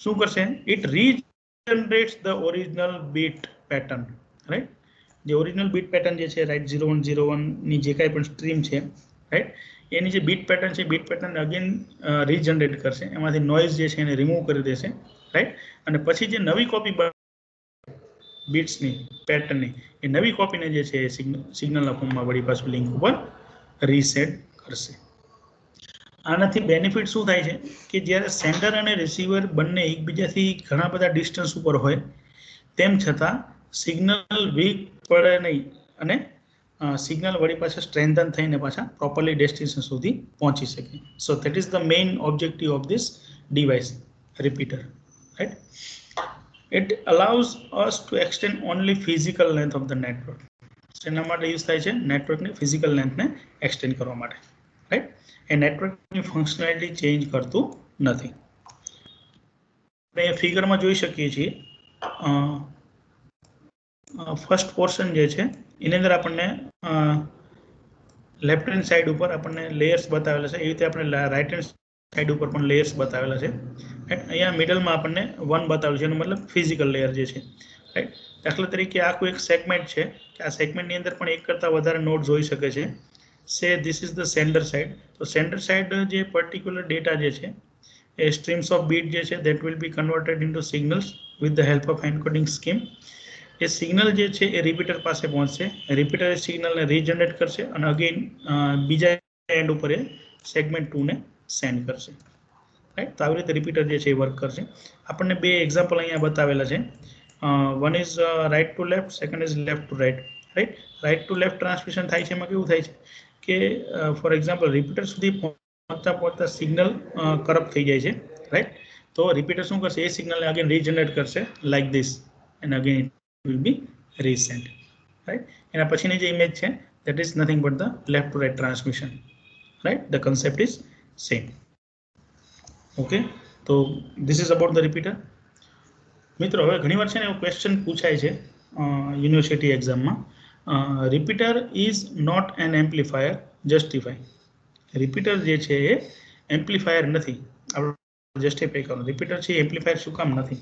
શું કરશે, it regenerates the original bit pattern. Right, જે ઓરિજિનલ બીટ પેટર્ન જે છે, રાઈટ 0101ની જે કાંઈ પણ સ્ટ્રીમ છે, રાઈટ, એની જે બીટ પેટર્ન છે, બીટ પેટર્ન અગેન રીજનરેટ કરશે, એમાંથી નોઇઝ જે છે એને રિમૂવ કરી દેશે. રાઈટ, અને પછી જે નવી કોપી બીટ્સની પેટર્નની એ નવી કોપીને જે છે એ સિગ્નલના ફોર્મમાં વળી પાછું લિંક ઉપર રીસેટ કરશે. આનાથી બેનિફિટ શું થાય છે કે જ્યારે સેન્ડર અને રિસીવર બંને એકબીજાથી ઘણા બધા ડિસ્ટન્સ ઉપર હોય તેમ છતાં સિગ્નલ વીક પડે નહીં અને સિગ્નલ વળી પાછા સ્ટ્રેન્થન થઈને પાછા પ્રોપરલી ડેસ્ટિનેશન સુધી પહોંચી શકે. So that is the main objective of this device, repeater. Right, it allows us to extend only physical length of the network. એના માટે યુઝ થાય છે નેટવર્કની ફિઝિકલ લેન્થને એક્સટેન્ડ કરવા માટે. રાઈટ, એ નેટવર્કની ફંક્શનાલિટી ચેન્જ કરતું નથી. આપણે ફિગરમાં જોઈ શકીએ છીએ ફર્સ્ટ પોર્શન જે છે એની અંદર આપણને લેફ્ટ હેન્ડ સાઈડ ઉપર આપણને લેયર્સ બતાવેલા છે, એવી રીતે આપણે રાઈટ હેન્ડ સાઈડ ઉપર પણ લેયર્સ બતાવેલા છે. રાઈટ, અહીંયા મિડલમાં આપણને 1 બતાવેલું છે, એનો મતલબ ફિઝિકલ લેયર જે છે. રાઈટ, દાખલા તરીકે આખું એક સેગમેન્ટ છે કે આ સેગમેન્ટની અંદર પણ એક કરતાં વધારે નોડ્સ હોઈ શકે છે. સે this is the sender side. તો સેન્ડર સાઇડ જે પર્ટિક્યુલર ડેટા જે છે એ સ્ટ્રીમ્સ ઓફ બીટ જે છે that will be converted into signals with the help of encoding scheme. A signal જે છે એ રિપીટર પાસે પહોંચશે, રિપીટર એ સિગ્નલને રીજનરેટ કરશે અને અગેન બીજા એન્ડ ઉપર એ સેગમેન્ટ 2 ને સેન્ડ કરશે. રાઈટ, તો આવી રીતે રિપીટર જે છે એ વર્ક કરશે. આપણને બે એક્ઝામ્પલ અહીંયા બતાવેલા છે. One is right to left, second is left to right. Right, right to left transmission થાય છે, એમાં કેવું થાય છે કે ફોર એક્ઝામ્પલ રિપીટર સુધી પહોંચતા સિગ્નલ કરપ્ટ થઈ જાય છે. રાઈટ, તો રિપીટર શું કરશે, એ સિગ્નલને અગેન રીજનરેટ કરશે like this and again it will be recent. Right, એના પછીની જે ઇમેજ છે that is nothing but the left to right transmission. Right, the concept is same. Okay, so this is about the repeater. મિત્રો, હવે ઘણીવાર છે ને એવો ક્વેશ્ચન પૂછાય છે યુનિવર્સિટી એક્ઝામમાં, repeater is not an amplifier, justify. Repeater જે છે એ એમ્પ્લીફાયર નથી, આપણે જસ્ટિફાય કરવાનું. રિપીટર છે એમ્પ્લીફાયર શું કામ નથી?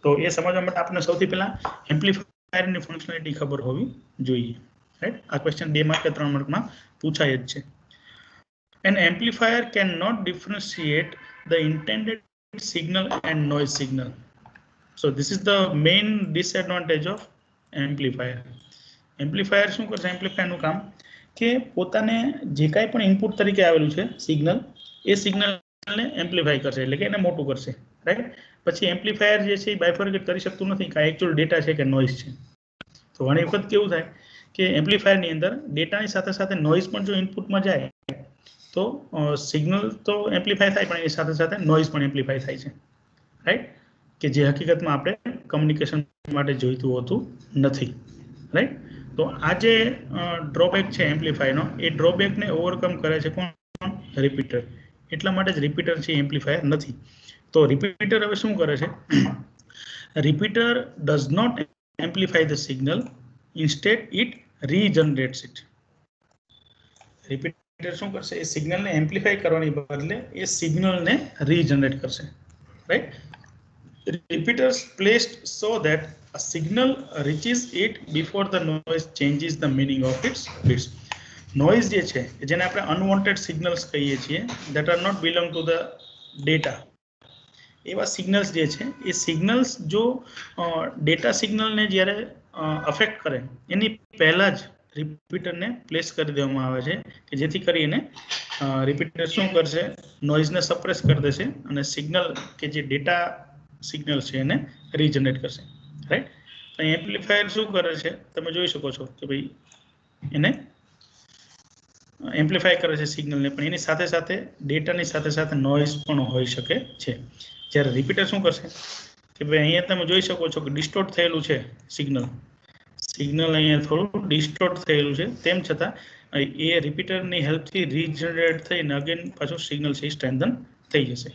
તો એ સમજવા માટે આપણે સૌથી પહેલા એમ્પ્લીફાયરની ફંક્શનાલિટી ખબર હોવી જોઈએ. રાઈટ, આ ક્વેશ્ચન 2 માર્ક કે 3 માર્કમાં પૂછાય જ છે. An amplifier cannot differentiate the intended signal and noise signal. So this is the main disadvantage of amplifier. Amplifier શું કરશે, એમ્પ્લીફાયરનું કામ કે પોતાને જે કાંઈ પણ ઇનપુટ તરીકે આવેલું છે સિગ્નલ, એ સિગ્નલને એમ્પ્લીફાય કરશે, એટલે કે એને મોટું કરશે. રાઈટ, પછી એમ્પ્લીફાયર જે છે એ બાયફર્કેટ કરી શકતું નથી કે એકચ્યુઅલ ડેટા છે કે નોઇઝ છે. તો ઘણી વખત કેવું થાય કે એમ્પ્લીફાયરની અંદર ડેટાની સાથે સાથે નોઇઝ પણ જો ઇનપુટમાં જાય તો સિગ્નલ તો એમ્પ્લીફાય થાય, પણ એની સાથે સાથે નોઇઝ પણ એમ્પ્લીફાય થાય છે. રાઈટ, કે જે હકીકતમાં આપણે કમ્યુનિકેશન માટે જોઈતું હોતું નથી, રાઈટ? તો આ જે ડ્રોબેક છે એમ્પ્લીફાયરનો, એ ડ્રોબેકને ઓવરકમ કરે છે કોણ? રિપીટર. એટલા માટે જ રિપીટર છે એમ્પ્લીફાયર નથી. તો રિપીટર હવે શું કરે છે? Repeater does not amplify the signal, instead it regenerates it. Repeater શું કરશે? એ સિગ્નલને એમ્પ્લીફાય કરવાની બદલે એ સિગ્નલને રીજનરેટ કરશે, right? Repeaters placed so that a signal reaches it before the noise changes the meaning of its bits. Noise જે છે જેને આપણે unwanted signals કહીએ છીએ, that are not belong to the data, એવા સિગ્નલ્સ જે છે એ સિગ્નલ્સ જો ડેટા સિગ્નલને જ્યારે અફેક્ટ કરે એની પહેલા જ રિપીટરને પ્લેસ કરી દેવામાં આવે છે કે જેથી કરીને રિપીટર શું કરશે? નોઇઝને સપ્રેસ કરી દેશે અને સિગ્નલ કે જે ડેટા સિગ્નલ છે એને રીજનરેટ કરશે, રાઈટ? અહીં એમ્પ્લીફાયર શું કરે છે તમે જોઈ શકો છો કે ભાઈ એને એમ્પ્લીફાય કરે છે સિગ્નલને, પણ એની સાથે સાથે ડેટાની સાથે સાથે નોઇઝ પણ હોઈ શકે છે. જ્યારે રિપીટર શું કરશે કે ભાઈ અહીંયા તમે જોઈ શકો છો કે ડિસ્ટોર્ટ થયેલું છે સિગ્નલ અહીંયા થોડું ડિસ્ટોર્ટ થયેલું છે, તેમ છતાં એ રિપીટરની હેલ્પથી રીજનરેટ થઈને અગેન પાછું સિગ્નલ છે સ્ટ્રેન્થન થઈ જશે,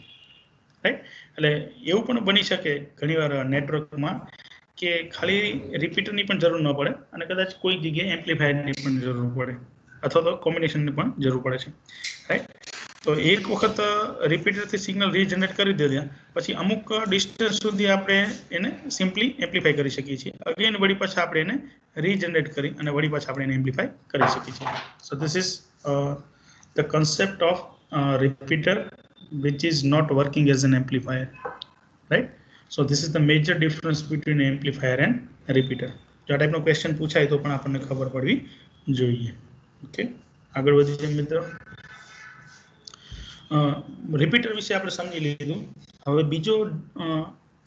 રાઈટ? એટલે એવું પણ બની શકે ઘણીવાર નેટવર્કમાં કે ખાલી રિપીટરની પણ જરૂર ન પડે અને કદાચ કોઈ જગ્યાએ એમ્પ્લીફાયરની પણ જરૂર પડે અથવા તો કોમ્બિનેશનની પણ જરૂર પડે છે, રાઈટ? તો એક વખત રિપીટરથી સિગ્નલ રીજનરેટ કરી દે પછી અમુક ડિસ્ટન્સ સુધી આપણે એને સિમ્પલી એમ્પ્લીફાય કરી શકીએ છીએ. અગેન વળી પાછા આપણે એને રીજનરેટ કરી અને વળી પાછા આપણે એને એમ્પ્લીફાય કરી શકીએ છીએ. સો this is the concept of repeater which is not working as an amplifier, right? So this is the major difference between amplifier and repeater. જો આ ટાઈપનો ક્વેશ્ચન પૂછાય તો પણ આપણને ખબર પડવી જોઈએ. ઓકે, આગળ વધીએ મિત્રો. રિપીટર વિશે આપણે સમજી લીધું. હવે બીજો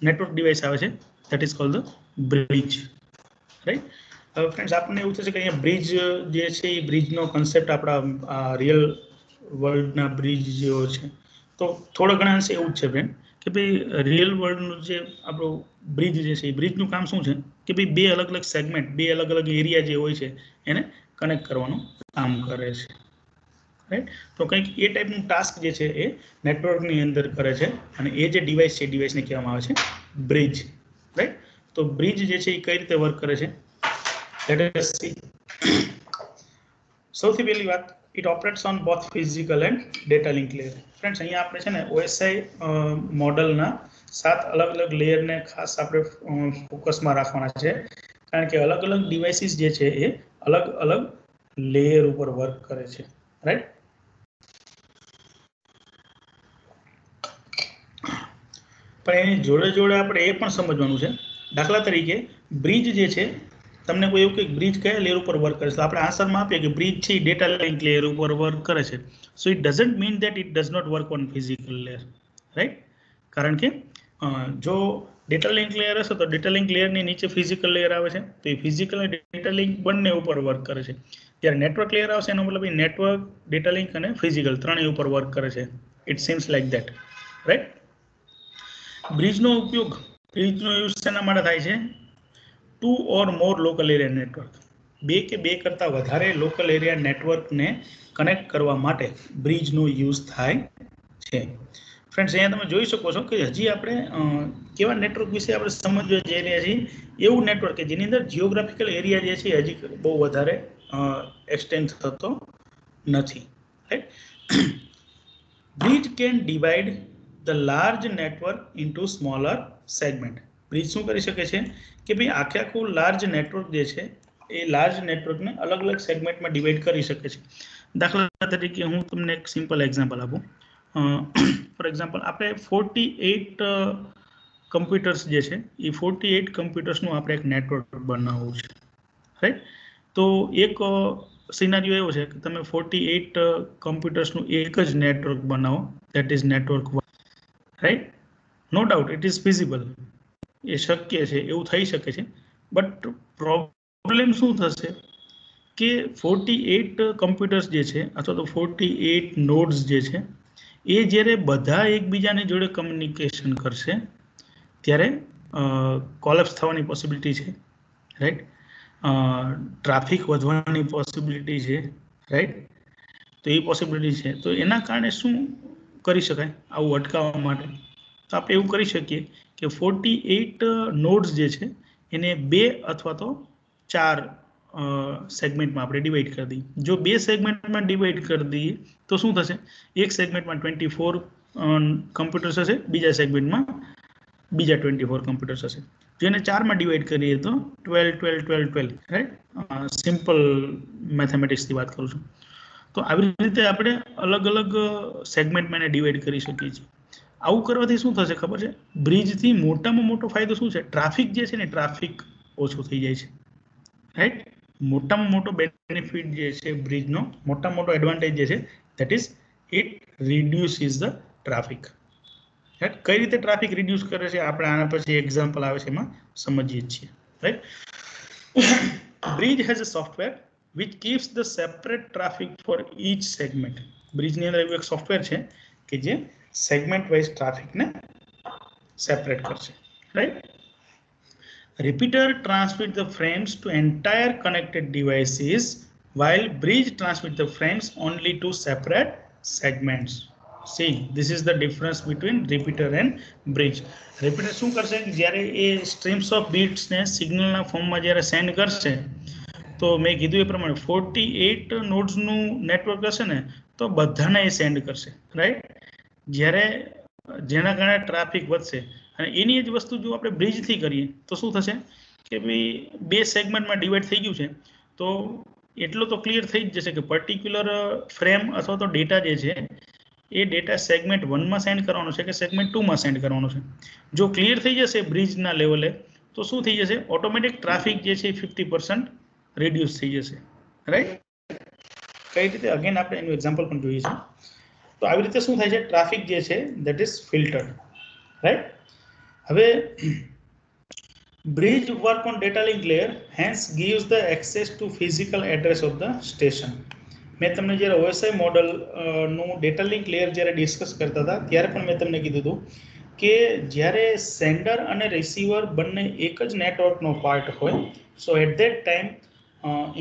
નેટવર્ક ડિવાઇસ આવે છે, that is cold the bridge, right? હવે ફ્રેન્ડ્સ આપણને એવું થશે કે અહીંયા બ્રિજ જે છે એ બ્રિજનો કન્સેપ્ટ આપણા રિયલ વર્લ્ડના બ્રિજ જેવો છે, તો થોડા ઘણા અંશે એવું જ છે ફ્રેન્ડ કે ભાઈ રિયલ વર્લ્ડનું જે આપણું બ્રિજ જે છે એ બ્રિજનું કામ શું છે કે ભાઈ બે અલગ અલગ સેગમેન્ટ, બે અલગ અલગ એરિયા જે હોય છે એને કનેક્ટ કરવાનું કામ કરે છે, રાઈટ? તો કંઈક એ ટાઈપનું ટાસ્ક જે છે એ નેટવર્કની અંદર કરે છે અને એ જે ડિવાઇસ છે એ ડિવાઇસને કહેવામાં આવે છે બ્રિજ, રાઈટ? તો બ્રિજ જે છે એ કઈ રીતે વર્ક કરે છે? Let S C. સૌથી પહેલી વાત, it operates on both physical and data link layer. Friends અહીંયા આપણે છે ને OSI મોડલના 7 અલગ અલગ લેયરને ખાસ આપણે ફોકસમાં રાખવાના છે, કારણ કે અલગ અલગ ડિવાઇસીસ જે છે એ અલગ અલગ લેયર ઉપર વર્ક કરે છે, રાઈટ? પણ એની જોડે જોડે આપણે એ પણ સમજવાનું છે, દાખલા તરીકે બ્રિજ જે છે, તમને કોઈ એવું કે બ્રિજ કયા લેયર ઉપર વર્ક કરે છે, આપણે આન્સરમાં આપીએ કે બ્રિજ છે ડેટા લિંક લેયર ઉપર વર્ક કરે છે. So it doesn't mean that it does not work on physical layer, right? કારણ કે જો ડેટા લિંક લેયર હશે તો ડેટા લિંક લેયરની નીચે ફિઝિકલ લેયર આવે છે, તો એ ફિઝિકલ અને ડેટા લિંક બંને ઉપર વર્ક કરે છે. જ્યારે નેટવર્ક લેયર આવશે એનો મતલબ નેટવર્ક, ડેટા લિંક અને ફિઝિકલ ત્રણેય ઉપર વર્ક કરે છે. It seems like that, right? બ્રિજનો ઉપયોગ, બ્રિજનો યુઝ શેના માટે થાય છે? 2 or more local area network, બે કે બે કરતાં વધારે લોકલ એરિયા નેટવર્કને કનેક્ટ કરવા માટે બ્રિજનો યુઝ થાય છે. ફ્રેન્ડ્સ અહીંયા તમે જોઈ શકો છો કે હજી આપણે કેવા નેટવર્ક વિશે આપણે સમજવા જઈ રહ્યા છીએ, એવું નેટવર્ક કે જેની અંદર જિયોગ્રાફિકલ એરિયા જે છે હજી બહુ વધારે એક્સટેન્ડ થતો નથી, right? Bridge can divide the large network into smaller segment. Bridge શું કરી શકે છે કે ભાઈ આખું લાર્જ નેટવર્ક જે છે એ લાર્જ નેટવર્કને અલગ અલગ સેગમેન્ટમાં ડિવાઈડ કરી શકે છે. દાખલા તરીકે હું તમને એક સિમ્પલ એક્ઝામ્પલ આપું. ફોર એક્ઝામ્પલ આપણે 48 કમ્પ્યુટર્સ જે છે એ 48 કમ્પ્યુટર્સનું આપણે એક નેટવર્ક બનાવવું છે, રાઈટ? તો એક સિનારીઓ એવો છે કે તમે 48 કમ્પ્યુટર્સનું એક જ નેટવર્ક બનાવો, that is network, right? No doubt it is feasible, એ શક્ય છે, એવું થઈ શકે છે. બટ પ્રોબ્લેમ શું થશે કે 48 કમ્પ્યુટર્સ જે છે અથવા તો 48 નોડ્સ જે છે એ જ્યારે બધા એકબીજાની જોડે કમ્યુનિકેશન કરશે ત્યારે કોલેપ્સ થવાની પોસિબિલિટી છે, રાઈટ. ટ્રાફિક વધવાની પોસિબિલિટી છે, રાઈટ. તો એ પોસિબિલિટી છે. તો એના કારણે શું કરી શકાય આવું અટકાવવા માટે? તો આપણે એવું કરી શકીએ કે 48 નોડ્સ જે છે એને 2 અથવા તો 4 સેગમેન્ટમાં આપણે ડિવાઈડ કરી દઈએ. જો 2 સેગમેન્ટમાં ડિવાઈડ કરી દઈએ તો શું થશે? એક સેગમેન્ટમાં 24 કમ્પ્યુટર્સ હશે, બીજા સેગમેન્ટમાં બીજા 24 કમ્પ્યુટર્સ હશે. જેને 4માં ડિવાઈડ કરીએ તો 12 12 12 12, રાઈટ. સિમ્પલ મેથેમેટિક્સથી વાત કરું છું. તો આવી રીતે આપણે અલગ અલગ સેગમેન્ટમાં એને ડિવાઈડ કરી શકીએ છીએ. આવું કરવાથી શું થશે ખબર છે? બ્રિજથી મોટામાં મોટો ફાયદો શું છે? ટ્રાફિક જે છે ને, ટ્રાફિક ઓછું થઈ જાય છે, રાઈટ. મોટામાં મોટો બેનિફિટ જે છે બ્રિજનો, મોટામાં મોટો એડવાન્ટેજ જે છે, that is it reduces the traffic. કઈ રીતે ટ્રાફિક રિડ્યુસ કરે છે આપણે આના પછી એક્ઝામ્પલ આવે છે એમાં સમજીએ છીએ, right. Bridge has a software which keeps the separate traffic for each segment. બ્રિજની અંદર એવું એક સોફ્ટવેર છે કે જે સેગમેન્ટ વાઇઝ ટ્રાફિકને સેપરેટ કરશે, right. Repeater transmit the frames to entire connected devices while bridge transmit the frames only to separate segments. See, this is the difference between repeater and bridge. Repeater શું કરશે? જ્યારે એ streams of બીટ્સને સિગ્નલના ફોર્મમાં જ્યારે send કરશે તો મેં કીધું એ પ્રમાણે 48 નોડ્સનું નેટવર્ક હશે ને, તો બધાને એ સેન્ડ કરશે, રાઈટ. જ્યારે જેના કારણે ટ્રાફિક વધશે. અને એની જ વસ્તુ જો આપણે બ્રિજથી કરીએ તો શું થશે કે ભાઈ 2 સેગમેન્ટમાં ડિવાઈડ થઈ ગયું છે તો એટલો તો ક્લિયર થઈ જ જશે કે પર્ટિક્યુલર ફ્રેમ અથવા તો ડેટા જે છે એ ડેટા સેગમેન્ટ 1માં સેન્ડ કરવાનો છે કે સેગમેન્ટ 2માં સેન્ડ કરવાનો છે. જો ક્લિયર થઈ જશે બ્રિજના લેવલે તો શું થઈ જશે? ઓટોમેટિક ટ્રાફિક જે છે 50% રિડ્યુસ થઈ જશે, રાઈટ. કઈ રીતે? અગેન આપણે એનું એક્ઝામ્પલ પણ જોઈએ છે. તો આવી રીતે શું થાય છે? ટ્રાફિક જે છે ધેટ ઇઝ ફિલ્ટર્ડ, રાઈટ. હવે bridge work on data link layer hence gives the access to physical address of the station. મેં તમને જ્યારે OSI મોડલ નું ડેટા લિંક લેયર જ્યારે ડિસ્કસ કરતા હતા ત્યારે પણ મેં તમને કીધું હતું કે જ્યારે સેન્ડર અને રિસીવર બંને એક જ નેટવર્કનો પાર્ટ હોય, so at that time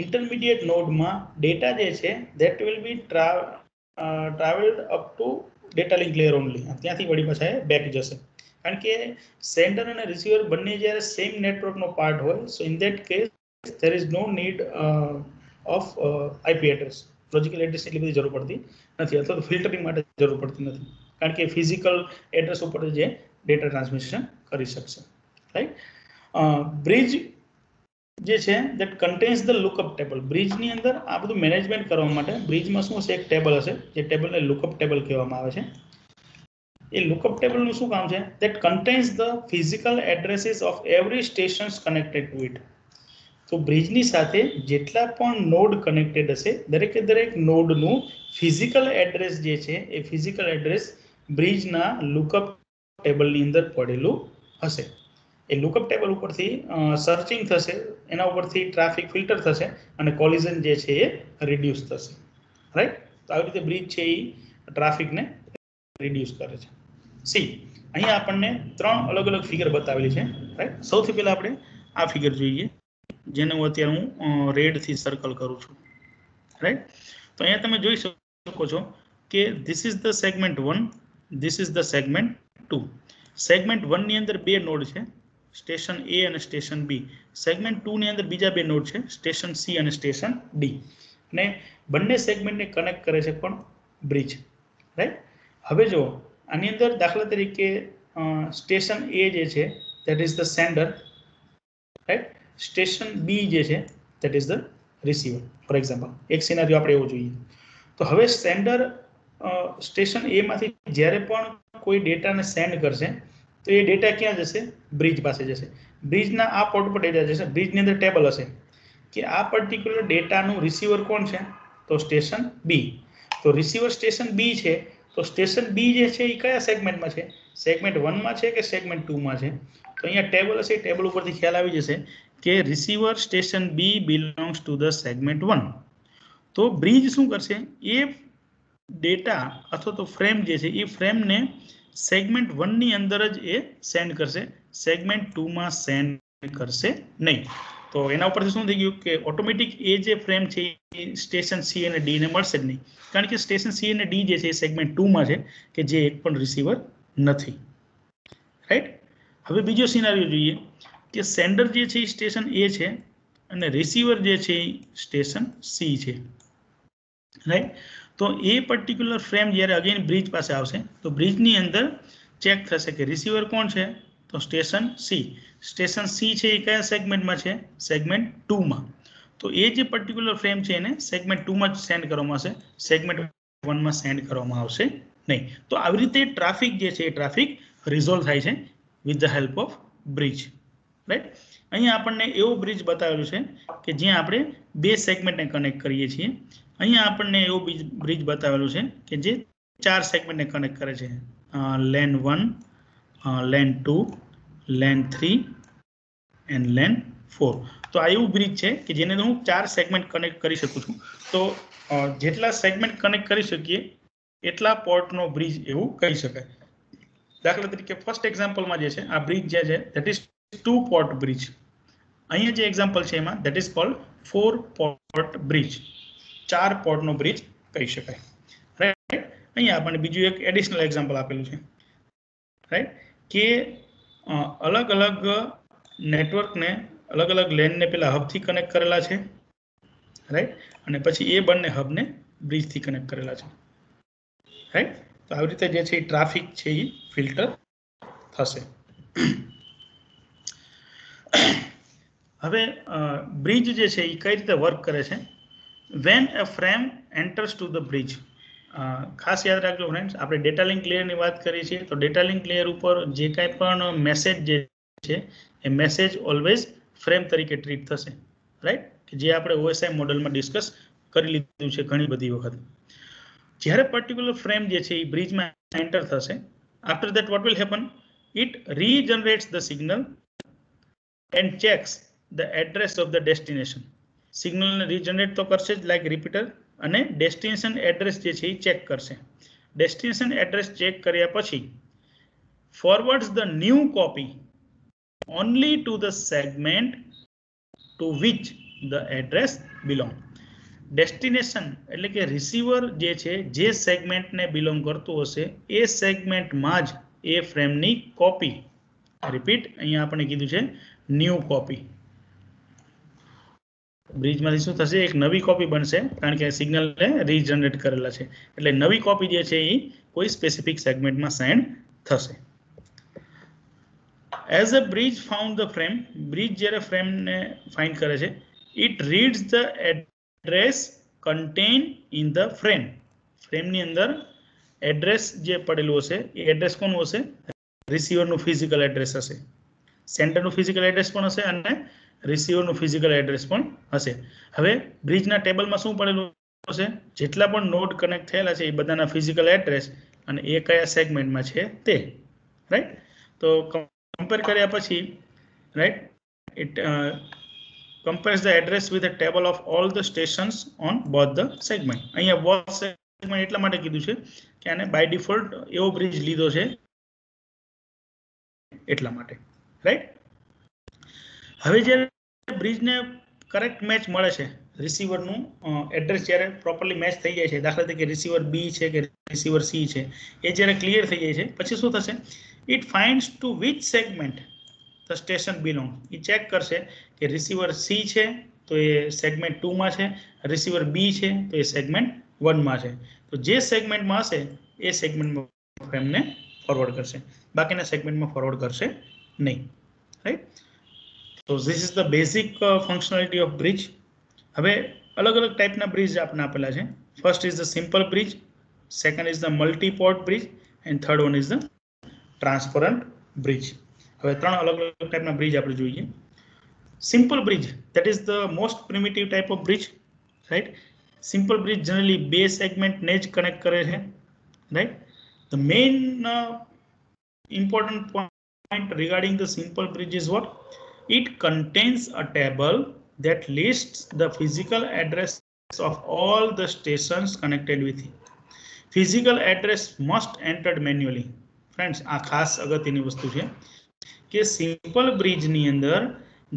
intermediate નોડમાં ડેટા જે છે that will be travelled up to data link layer only. ત્યાંથી વળી પાછા બેક જશે. કારણ કે સેન્ડર અને રિસીવર બંને જ્યારે સેમ નેટવર્કનો પાર્ટ હોય, સો in that case there is no need of IP address. Logical address એટલી બધી જરૂર પડતી નથી, અથવા તો ફિલ્ટરિંગ માટે જરૂર પડતી નથી, કારણ કે ફિઝિકલ એડ્રેસ ઉપર જે ડેટા ટ્રાન્સમિશન કરી શકશે, રાઈટ. બ્રિજ જે છે that contains the lookup table. બ્રિજની અંદર આ બધું મેનેજમેન્ટ કરવા માટે બ્રિજમાં શું હશે? એક ટેબલ હશે, જે ટેબલને લુકઅપ ટેબલ કહેવામાં આવે છે. એ લુકઅપ ટેબલનું શું કામ છે? That contains the physical addresses of every stations connected two it. તો બ્રિજની સાથે જેટલા પણ નોડ કનેક્ટેડ હશે દરેકે દરેક નોડનું ફિઝિકલ એડ્રેસ જે છે એ ફિઝિકલ એડ્રેસ બ્રિજના લુકઅપ ટેબલની અંદર પડેલું હશે. એ લુકઅપ ટેબલ ઉપરથી સર્ચિંગ થશે, એના ઉપરથી ટ્રાફિક ફિલ્ટર થશે અને કોલિઝન જે છે એ રિડ્યુસ થશે, રાઈટ. તો આવી રીતે બ્રિજ છે એ ટ્રાફિકને રિડ્યુસ કરે છે. સી, અહીંયા આપણને 3 અલગ અલગ ફિગર બતાવેલી છે, રાઈટ. સૌથી પહેલા આપણે આ ફિગર જોઈએ, જેને હું અત્યારે હું રેડથી સર્કલ કરું છું, રાઈટ. તો અહીંયા તમે જોઈ શકો છો કે this is the segment 1, this is the segment 2. Segment 1 ની અંદર 2 નોડ છે, સ્ટેશન A અને સ્ટેશન B. સેગમેન્ટ 2 ની અંદર બીજા 2 નોડ છે, સ્ટેશન C અને સ્ટેશન D. અને બંને સેગમેન્ટને કનેક્ટ કરે છે પણ બ્રિજ, રાઈટ. હવે જો આની અંદર દાખલા તરીકે સ્ટેશન A જે છે that is the sender, right. Station B જે છે that is the receiver, for example. એક સિનારીઓ આપણે એવો જોઈએ. તો હવે સેન્ડર સ્ટેશન A માંથી જ્યારે પણ કોઈ ડેટાને સેન્ડ કરશે તો એ ડેટા ક્યાં જશે? બ્રિજ પાસે જશે. બ્રિજના આ પોર્ટ પર ડેટા જશે. બ્રિજની અંદર ટેબલ હશે કે આ પર્ટિક્યુલર ડેટાનું રિસીવર કોણ છે? તો સ્ટેશન B. તો રિસીવર સ્ટેશન B છે, તો સ્ટેશન B જે છે એ કયા સેગમેન્ટમાં છે? સેગમેન્ટ 1માં છે કે સેગમેન્ટ 2માં છે? તો અહીંયા ટેબલ હશે, ટેબલ ઉપરથી ખ્યાલ આવી જશે કે receiver station B belongs to the segment 1. તો બ્રિજ શું કરશે? એ ડેટા અથવા તો ફ્રેમ જે છે એ ફ્રેમને સેગમેન્ટ 1 ની અંદર જ એ સેન્ડ કરશે, સેગમેન્ટ 2 માં સેન્ડ કરશે નહીં. તો એના ઉપરથી શું થઈ ગયું કે ઓટોમેટિક એ જે ફ્રેમ છે એ સ્ટેશન સી અને ડી ને મળશે જ નહીં, કારણ કે સ્ટેશન સી અને ડી જે છે એ સેગમેન્ટ 2 માં છે કે જે એક પણ રિસીવર નથી. રાઈટ. હવે બીજો સિનારીઓ જોઈએ કે સેન્ડર જે છે એ સ્ટેશન એ છે અને રિસીવર જે છે એ સ્ટેશન સી છે. રાઈટ. તો એ પર્ટિક્યુલર ફ્રેમ જ્યારે અગેન બ્રિજ પાસે આવશે તો બ્રિજની અંદર ચેક થશે કે રિસીવર કોણ છે, તો સ્ટેશન સી. સ્ટેશન સી છે એ કયા સેગમેન્ટમાં છે, સેગમેન્ટ 2 માં. તો એ જે પર્ટિક્યુલર ફ્રેમ છે એને સેગમેન્ટ 2 માં જ સેન્ડ કરવામાં આવશે, સેગમેન્ટ 1 માં સેન્ડ કરવામાં આવશે નહીં. તો આવી રીતે ટ્રાફિક જે છે એ ટ્રાફિક રિઝોલ્વ થાય છે with the help of bridge. Right. અહીંયા આપણને એવો બ્રિજ બતાવેલું છે કે જ્યાં આપણે બે સેગમેન્ટને કનેક્ટ કરીએ છીએ. અહીંયા આપણને એવું બ્રિજ બતાવેલું છે કે જે 4 સેગમેન્ટને કનેક્ટ કરે છે, LAN 1, LAN 2, LAN 3 and LAN 4. તો આ એવું બ્રિજ છે કે જેને હું 4 સેગમેન્ટ કનેક્ટ કરી શકું છું. તો જેટલા સેગમેન્ટ કનેક્ટ કરી શકીએ એટલા પોર્ટનો બ્રિજ એવું કહી શકાય. દાખલા તરીકે ફર્સ્ટ એક્ઝામ્પલમાં જે છે આ બ્રિજ જે છે ધેટ ઇઝ 2 પોર્ટ બ્રિજ. અહીંયા જે એક્ઝામ્પલ છે એમાં that is called 4 port bridge, 4 પોર્ટનો બ્રિજ કહી શકાય. રાઈટ. અહીંયા આપણને બીજું એક એડિશનલ એક્ઝામ્પલ આપેલું છે. રાઈટ. કે અલગ અલગ નેટવર્કને અલગ અલગ લેનને પેલા હબથી કનેક્ટ કરેલા છે. રાઈટ. અને પછી એ બંને હબને બ્રિજથી કનેક્ટ કરેલા છે. રાઈટ. તો આવી રીતે જે છે એ ટ્રાફિક છે એ ફિલ્ટર થશે. હવે બ્રિજ જે છે એ કઈ રીતે વર્ક કરે છે. Van a frame enters to the bridge, ખાસ યાદ રાખજો ફ્રેન્ડ્સ, આપણે ડેટા લિંક લેયરની વાત કરીએ છીએ તો ડેટા લિંક લેયર ઉપર જે કાંઈ પણ મેસેજ જે છે એ મેસેજ ઓલવેઝ ફ્રેમ તરીકે ટ્રીટ થશે. રાઈટ. કે જે આપણે ઓએસઆઈ મોડેલમાં ડિસ્કસ કરી લીધું છે ઘણી બધી વખત. જ્યારે પર્ટિક્યુલર ફ્રેમ જે છે એ બ્રિજમાં એન્ટર થશે, after that what will happen, it regenerates the signal and checks the address of the destination. સિગ્નલને રીજનરેટ તો કરશે જ લાઈક રિપીટર, અને ડેસ્ટિનેશન એડ્રેસ જે છે એ ચેક કરશે. ડેસ્ટિનેશન એડ્રેસ ચેક કર્યા પછી forwards the new copy only to the segment to which the address belong. Destination એટલે કે રિસીવર જે છે જે સેગમેન્ટને બિલોંગ કરતું હશે એ સેગમેન્ટમાં જ એ ફ્રેમની કોપી, રિપીટ અહીંયા આપણે કીધું છે ન્યૂ કોપી, બ્રિજમાંથી શું થશે, એક નવી કોપી બનશે કારણ કે સિગ્નલને રીજનરેટ કરેલા છે એટલે નવી કોપી જે છે એ કોઈ સ્પેસિફિક સેગમેન્ટમાં સેન્ડ થશે. As a bridge found the frame, bridge જ્યારે ફ્રેમને ફાઇન્ડ કરે છે, it reads the address contained in the frame. ફ્રેમની અંદર એડ્રેસ જે પડેલું હશે એ એડ્રેસ કોનું હશે, રિસીવરનું ફિઝિકલ એડ્રેસ હશે, સેન્ડરનું ફિઝિકલ એડ્રેસ પણ હશે અને રિસીવરનું ફિઝિકલ એડ્રેસ પણ હશે. હવે બ્રિજના ટેબલમાં શું પડેલું હશે, જેટલા પણ નોડ કનેક્ટ થયેલા છે એ બધાના ફિઝિકલ એડ્રેસ અને એ કયા સેગમેન્ટમાં છે તે. રાઈટ. તો કમ્પેર કર્યા પછી, right, it compares the address with a table of all the stations on both the segment. અહીંયા both segment એટલા માટે કીધું છે કે આને બાય ડિફોલ્ટ એવો બ્રિજ લીધો છે એટલા માટે. રાઈટ. હવે જ્યારે બ્રિજને કરેક્ટ મેચ મળે છે, રિસીવરનું એડ્રેસ જ્યારે પ્રોપરલી મેચ થઈ જાય છે, દાખલા તરીકે રિસીવર બી છે કે રિસીવર સી છે, એ જ્યારે ક્લિયર થઈ જાય છે પછી શું થશે, it ફાઇન્ડ્સ two which segment the station belong. A check કરશે કે રિસીવર સી છે તો એ સેગમેન્ટ 2 માં છે, રિસીવર બી છે તો એ સેગમેન્ટ 1 માં છે. તો જે સેગમેન્ટમાં હશે એ સેગમેન્ટમાં ફ્રેમને ફોરવર્ડ કરશે, બાકીના સેગમેન્ટમાં ફોરવર્ડ કરશે નહીં. રાઈટ. તો this is the basic functionality of bridge. હવે અલગ અલગ ટાઈપના બ્રિજ આપણે આપેલા છે. First is the simple bridge, second is the multiport bridge and third one is the transparent bridge. હવે 3 અલગ અલગ ટાઈપના બ્રિજ આપણે જોઈએ. Simple bridge, that is the most primitive type of bridge. Right. Simple bridge generally બે સેગમેન્ટને જ connect કરે છે. Right. The main important point regarding the simple bridge is what? It contains a table that lists the physical address of all the stations connected with it. Physical address must entered manually. Friends आ खास अगत्यनी वस्तु है कि simple ब्रिजनी अंदर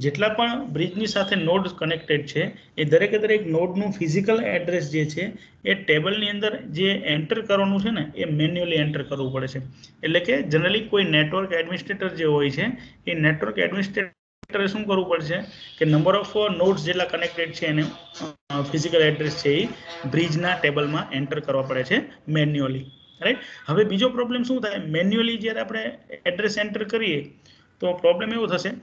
જેટલા પણ બ્રિજની સાથે નોડ કનેક્ટેડ છે એ દરેકે દરેક નોડનું ફિઝિકલ એડ્રેસ જે છે એ ટેબલની અંદર જે એન્ટર કરવાનું છે ને એ મેન્યુઅલી એન્ટર કરવું પડે છે. એટલે કે જનરલી કોઈ નેટવર્ક એડમિનિસ્ટ્રેટર જે હોય છે એ નેટવર્ક એડમિનિસ્ટ્રેટરે શું કરવું પડશે કે નંબર ઓફ નોડ્સ જેટલા કનેક્ટેડ છે એને ફિઝિકલ એડ્રેસ છે એ બ્રિજના ટેબલમાં એન્ટર કરવા પડે છે મેન્યુઅલી. રાઈટ. હવે બીજો પ્રોબ્લેમ શું થાય, મેન્યુઅલી જ્યારે આપણે એડ્રેસ એન્ટર કરીએ તો પ્રોબ્લેમ એવો થશે,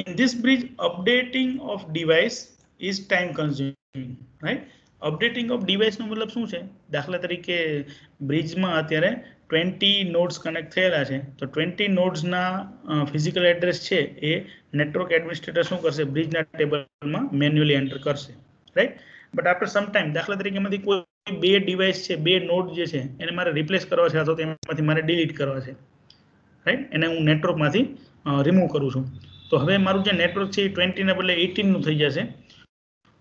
in this bridge updating of device is time consuming, right? Updating of device નો મતલબ શું છે? દાખલા તરીકે બ્રિજમાં અત્યારે 20 નોડ્સ કનેક્ટ થયેલા છે તો 20 નોડ્સના ફિઝિકલ એડ્રેસ છે એ નેટવર્ક એડમિનિસ્ટ્રેટર શું કરશે, બ્રિજના ટેબલમાં મેન્યુઅલી એન્ટર કરશે, right. But after some time દાખલા તરીકે એમાંથી કોઈ બે ડિવાઇસ છે, બે નોડ જે છે એને મારે રિપ્લેસ કરવા છે અથવા તો એમાંથી મારે ડિલીટ કરવા છે, રાઈટ. એને હું નેટવર્કમાંથી રિમૂવ કરું છું. તો હવે મારું જે નેટવર્ક છે એ 20 ના બદલે 18 નું થઈ જશે.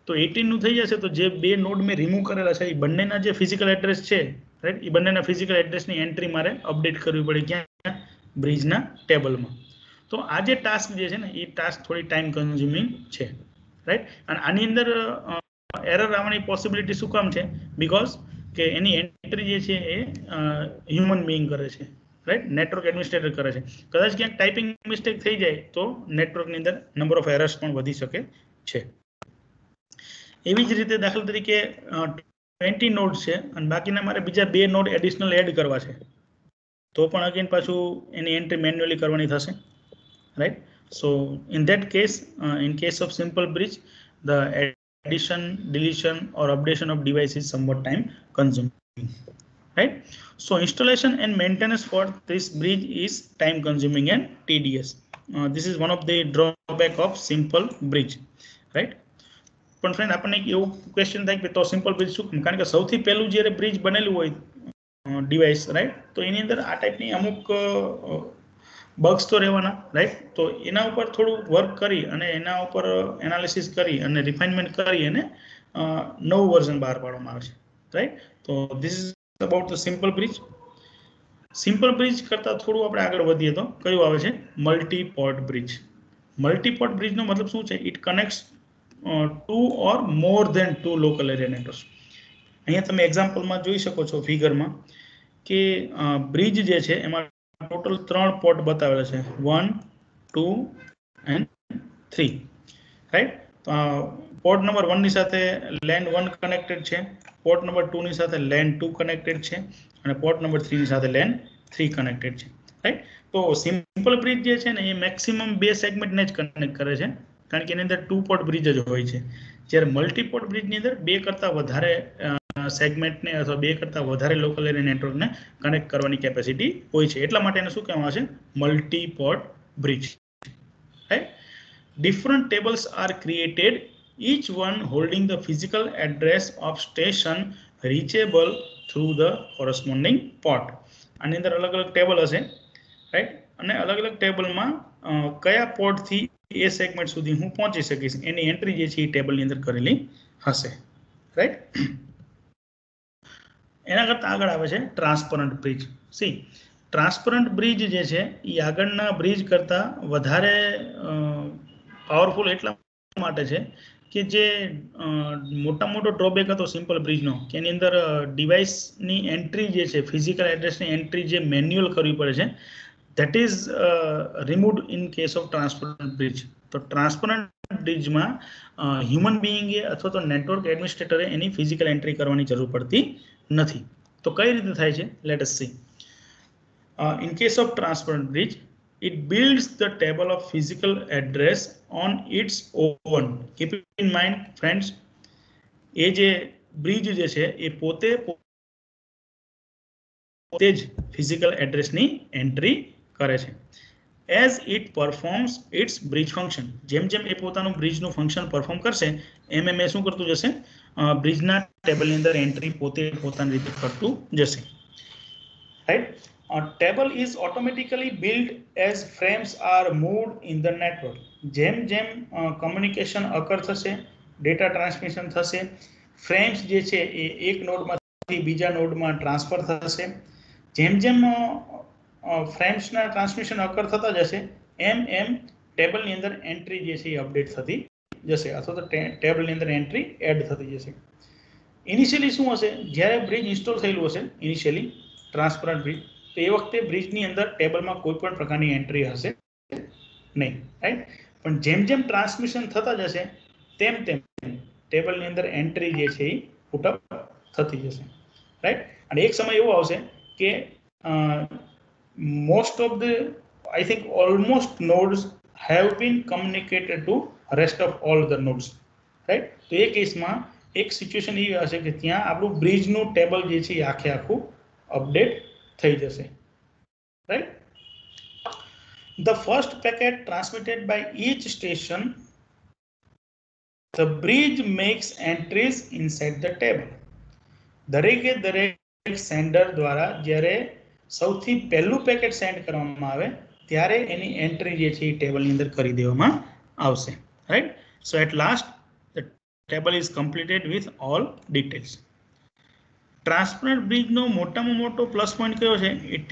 તો 18 નું થઈ જશે તો જે બે નોડ મેં રિમૂવ કરેલા છે એ બંનેના જે ફિઝિકલ એડ્રેસ છે, રાઈટ, એ બંનેના ફિઝિકલ એડ્રેસની એન્ટ્રી મારે અપડેટ કરવી પડે ક્યાં? બ્રિજના ટેબલમાં. તો આ જે ટાસ્ક જે છે ને એ ટાસ્ક થોડી ટાઈમ કન્ઝ્યુમિંગ છે, રાઈટ. અને આની અંદર એરર આવવાની પોસિબિલિટી શું કામ છે? બીકોઝ કે એની એન્ટ્રી જે છે એ હ્યુમન બીઈંગ કરે છે, રાઈટ, નેટવર્ક એડમિનિસ્ટ્રેટર કરે છે. કદાચ ક્યાંક ટાઈપિંગ મિસ્ટેક થઈ જાય તો નેટવર્કની અંદર નંબર ઓફ એરર્સ પણ વધી શકે છે. એવી જ રીતે દાખલા તરીકે 20 નોડ છે અને બાકીના મારે બીજા બે નોડ એડિશનલ એડ કરવા છે તો પણ અગેન પાછું એની એન્ટ્રી મેન્યુઅલી કરવાની થશે, right. So in that case, in case of simple bridge, the addition, deletion or updation of device is somewhat time consuming, right? So installation and maintenance for this bridge is time consuming and tedious. This is one of the drawback of simple bridge, right? પણ friend આપણને એવું question થાય કે તો simple bridge શું? કારણ કે સૌથી પહેલું જ્યારે બ્રિજ બનેલું હોય ડિવાઇસ, રાઈટ, તો એની અંદર આ ટાઈપની અમુક બગ્સ તો રહેવાના, રાઈટ. તો એના ઉપર થોડું વર્ક કરી અને એના ઉપર એનાલિસિસ કરી અને રિફાઇનમેન્ટ કરી અને નવું વર્ઝન બહાર પાડવામાં આવે છે, રાઈટ. તો this is about the simple bridge. Simple bridge કરતાં થોડું આપણે આગળ વધીએ તો કયું આવે છે? Multiport bridge. મલ્ટીપોર્ટ બ્રિજનો મતલબ શું છે? It કનેક્ટ્સ 2 or more than 2 local area networks. અહીંયા તમે એક્ઝામ્પલમાં જોઈ શકો છો ફિગરમાં કે બ્રિજ જે છે એમાં ટોટલ 3 પોર્ટ બતાવેલા છે, 1, 2 and 3, રાઈટ. પોર્ટ નંબર 1 ની સાથે લેન્ડ 1 કનેક્ટેડ છે, પોર્ટ નંબર 2 ની સાથે લેન્ડ 2 કનેક્ટેડ છે અને પોર્ટ નંબર 3 ની સાથે લેન્ડ 3 કનેક્ટેડ છે, રાઈટ. તો સિમ્પલ બ્રિજ જે છે ને એ મેક્સિમમ 2 સેગમેન્ટને જ કનેક્ટ કરે છે કારણ કે એની અંદર 2 પોર્ટ બ્રિજ જ હોય છે. જ્યારે મલ્ટીપોર્ટ બ્રિજની અંદર 2 કરતાં વધારે સેગમેન્ટને અથવા 2 કરતાં વધારે લોકલ એરિયા નેટવર્કને કનેક્ટ કરવાની કેપેસિટી હોય છે. એટલા માટે એને શું કહેવામાં આવે છે? Multiport bridge, right. Different tables are created, each one holding the physical address of station reachable through the corresponding port. આની અંદર અલગ અલગ ટેબલ હશે, રાઈટ, અને અલગ અલગ ટેબલમાં કયા પોર્ટથી એ સેગમેન્ટ સુધી હું પહોંચી શકીશ એની એન્ટ્રી જે છે એ ટેબલની અંદર કરેલી હશે, રાઈટ. એના કરતાં આગળ આવે છે transparent bridge. C, transparent bridge જે છે એ આગળના બ્રિજ કરતાં વધારે પાવરફુલ એટલા માટે છે કે જે મોટા મોટો ડ્રોબેક હતો સિમ્પલ બ્રિજનો કે એની અંદર ડિવાઇસની એન્ટ્રી જે છે, ફિઝિકલ એડ્રેસની એન્ટ્રી જે મેન્યુઅલ કરવી પડે છે, that is removed in case of transparent bridge. તો ટ્રાન્સપરન્ટ બ્રિજમાં હ્યુમન બીઈંગે અથવા તો નેટવર્ક એડમિનિસ્ટ્રેટરે એની ફિઝિકલ એન્ટ્રી કરવાની જરૂર પડતી નથી. તો કઈ રીતે થાય છે? Let S C. In case of transparent bridge, it builds the table of physical address on its own. Keep in mind, friends, એ જે બ્રિજ જે છે એ પોતે જ ફિઝિકલ એડ્રેસની એન્ટ્રી કરે છે. As it performs its bridge function. જેમ જેમ એ પોતાનું બ્રિજનું ફંક્શન પરફોર્મ કરશે એમ એમ એ શું કરતું જશે? બ્રિજના ટેબલની અંદર એન્ટ્રી પોતે પોતાની રીતે કરતું જશે, right. Table is automatically built as frames are moved in the network. જેમ જેમ કમ્યુનિકેશન અકર થશે, ડેટા ટ્રાન્સમિશન થશે, ફ્રેમ્સ જે છે એ એક નોડમાંથી બીજા નોડમાં ટ્રાન્સફર થશે. જેમ જેમ ફ્રેમ્સના ટ્રાન્સમિશન અકર થતા જશે એમ ટેબલની અંદર એન્ટ્રી જે છે એ અપડેટ થતી જશે અથવા તો ટેબલની અંદર એન્ટ્રી એડ થતી જશે. ઇનિશિયલી શું હશે, જ્યારે બ્રિજ ઇન્સ્ટોલ થયેલું હશે ઇનિશિયલી ટ્રાન્સપરન્ટ બ્રિજ, તો એ વખતે બ્રિજની અંદર ટેબલમાં કોઈ પણ પ્રકારની એન્ટ્રી હશે નહીં, રાઈટ. પણ જેમ જેમ ટ્રાન્સમિશન થતા જશે તેમ તેમ ટેબલની અંદર એન્ટ્રી જે છે એ પુટઅપ થતી જશે, રાઈટ. અને એક સમય એવો આવશે કે most of the, I think almost nodes have been communicated to rest of all the nodes, right. તો એ કેસમાં એક સિચ્યુએશન એવી હશે કે ત્યાં આપણું બ્રિજનું ટેબલ જે છે એ આખે આખું અપડેટ થઈ જશે, right. The first packet transmitted by each station, the bridge makes entries inside the table. દરેકે દરેક સેન્ડર દ્વારા જ્યારે સૌથી પહેલું પેકેટ સેન્ડ કરવામાં આવે ત્યારે એની એન્ટ્રી જે છે એ ટેબલની અંદર કરી દેવામાં આવશે, right. So at last the table is completed with all details. Transparent બ્રિજનો મોટામાં મોટો પ્લસ પોઈન્ટ કયો છે? It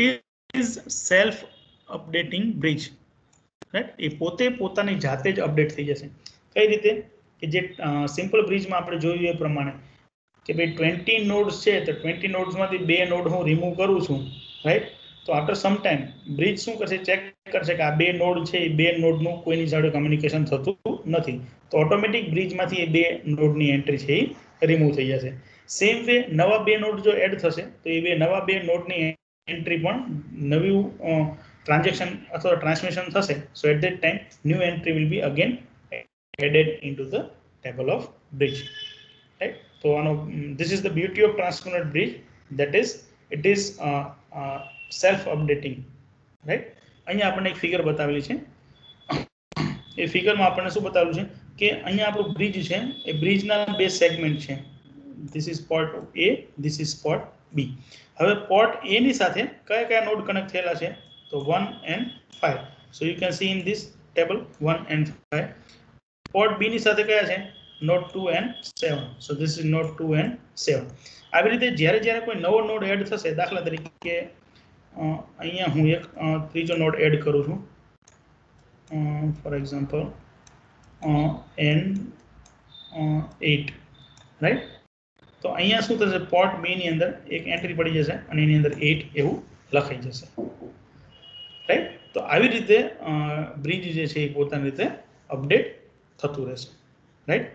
is self updating bridge, right. એ પોતે પોતાની જાતે જ અપડેટ થઈ જશે. કઈ રીતે? કે જે સિમ્પલ બ્રિજમાં આપણે જોયું એ પ્રમાણે કે ભાઈ 20 નોડ્સ છે તો 20 નોડ્સમાંથી 2 નોડ હું રિમૂવ કરું છું, રાઈટ. તો આફ્ટર સમ ટાઈમ બ્રિજ શું કરશે? ચેક કરશે કે આ 2 નોડ છે એ 2 નોડનું કોઈની સાથે કમ્યુનિકેશન થતું નથી, તો ઓટોમેટિક બ્રિજમાંથી એ 2 નોડની એન્ટ્રી છે એ રિમૂવ થઈ જશે. સેમ વે નવા 2 નોડ જો એડ થશે તો એ નવા 2 નોડની એન્ટ્રી પણ નવી ટ્રાન્ઝેક્શન અથવા ટ્રાન્સમિશન થશે. So at that time new entry will be again added into the table of bridge, right. So this is the beauty of transparent bridge, that is it is self updating, right. અહીંયા આપણને એક figure બતાવેલી છે. એ ફિગરમાં આપણને શું બતાવેલું છે કે અહીંયા આપણું બ્રિજ છે, એ બ્રિજના 2 સેગમેન્ટ છે. this is port A, this is port B. હવે પોર્ટ A ની સાથે કયા કયા નોડ કનેક્ટ થયેલા છે? તો 1 and 5. so you can see in this table 1 and 5. Port B ની સાથે કયા છે? Node 2 and 7. so this is node 2 and 7. આવી રીતે જ્યારે જ્યારે કોઈ નવો નોડ એડ થશે, દાખલા તરીકે અહીંયા હું એક ત્રીજો નોડ એડ કરું છું, ફોર એક્ઝામ્પલ N8, રાઈટ. તો અહીંયા શું થશે? પોર્ટ B ની અંદર એક એન્ટ્રી પડી જશે અને એની અંદર 8 એવું લખાઈ જશે, રાઈટ. તો આવી રીતે બ્રિજ જે છે એ પોતાની રીતે અપડેટ થતું રહેશે, રાઈટ.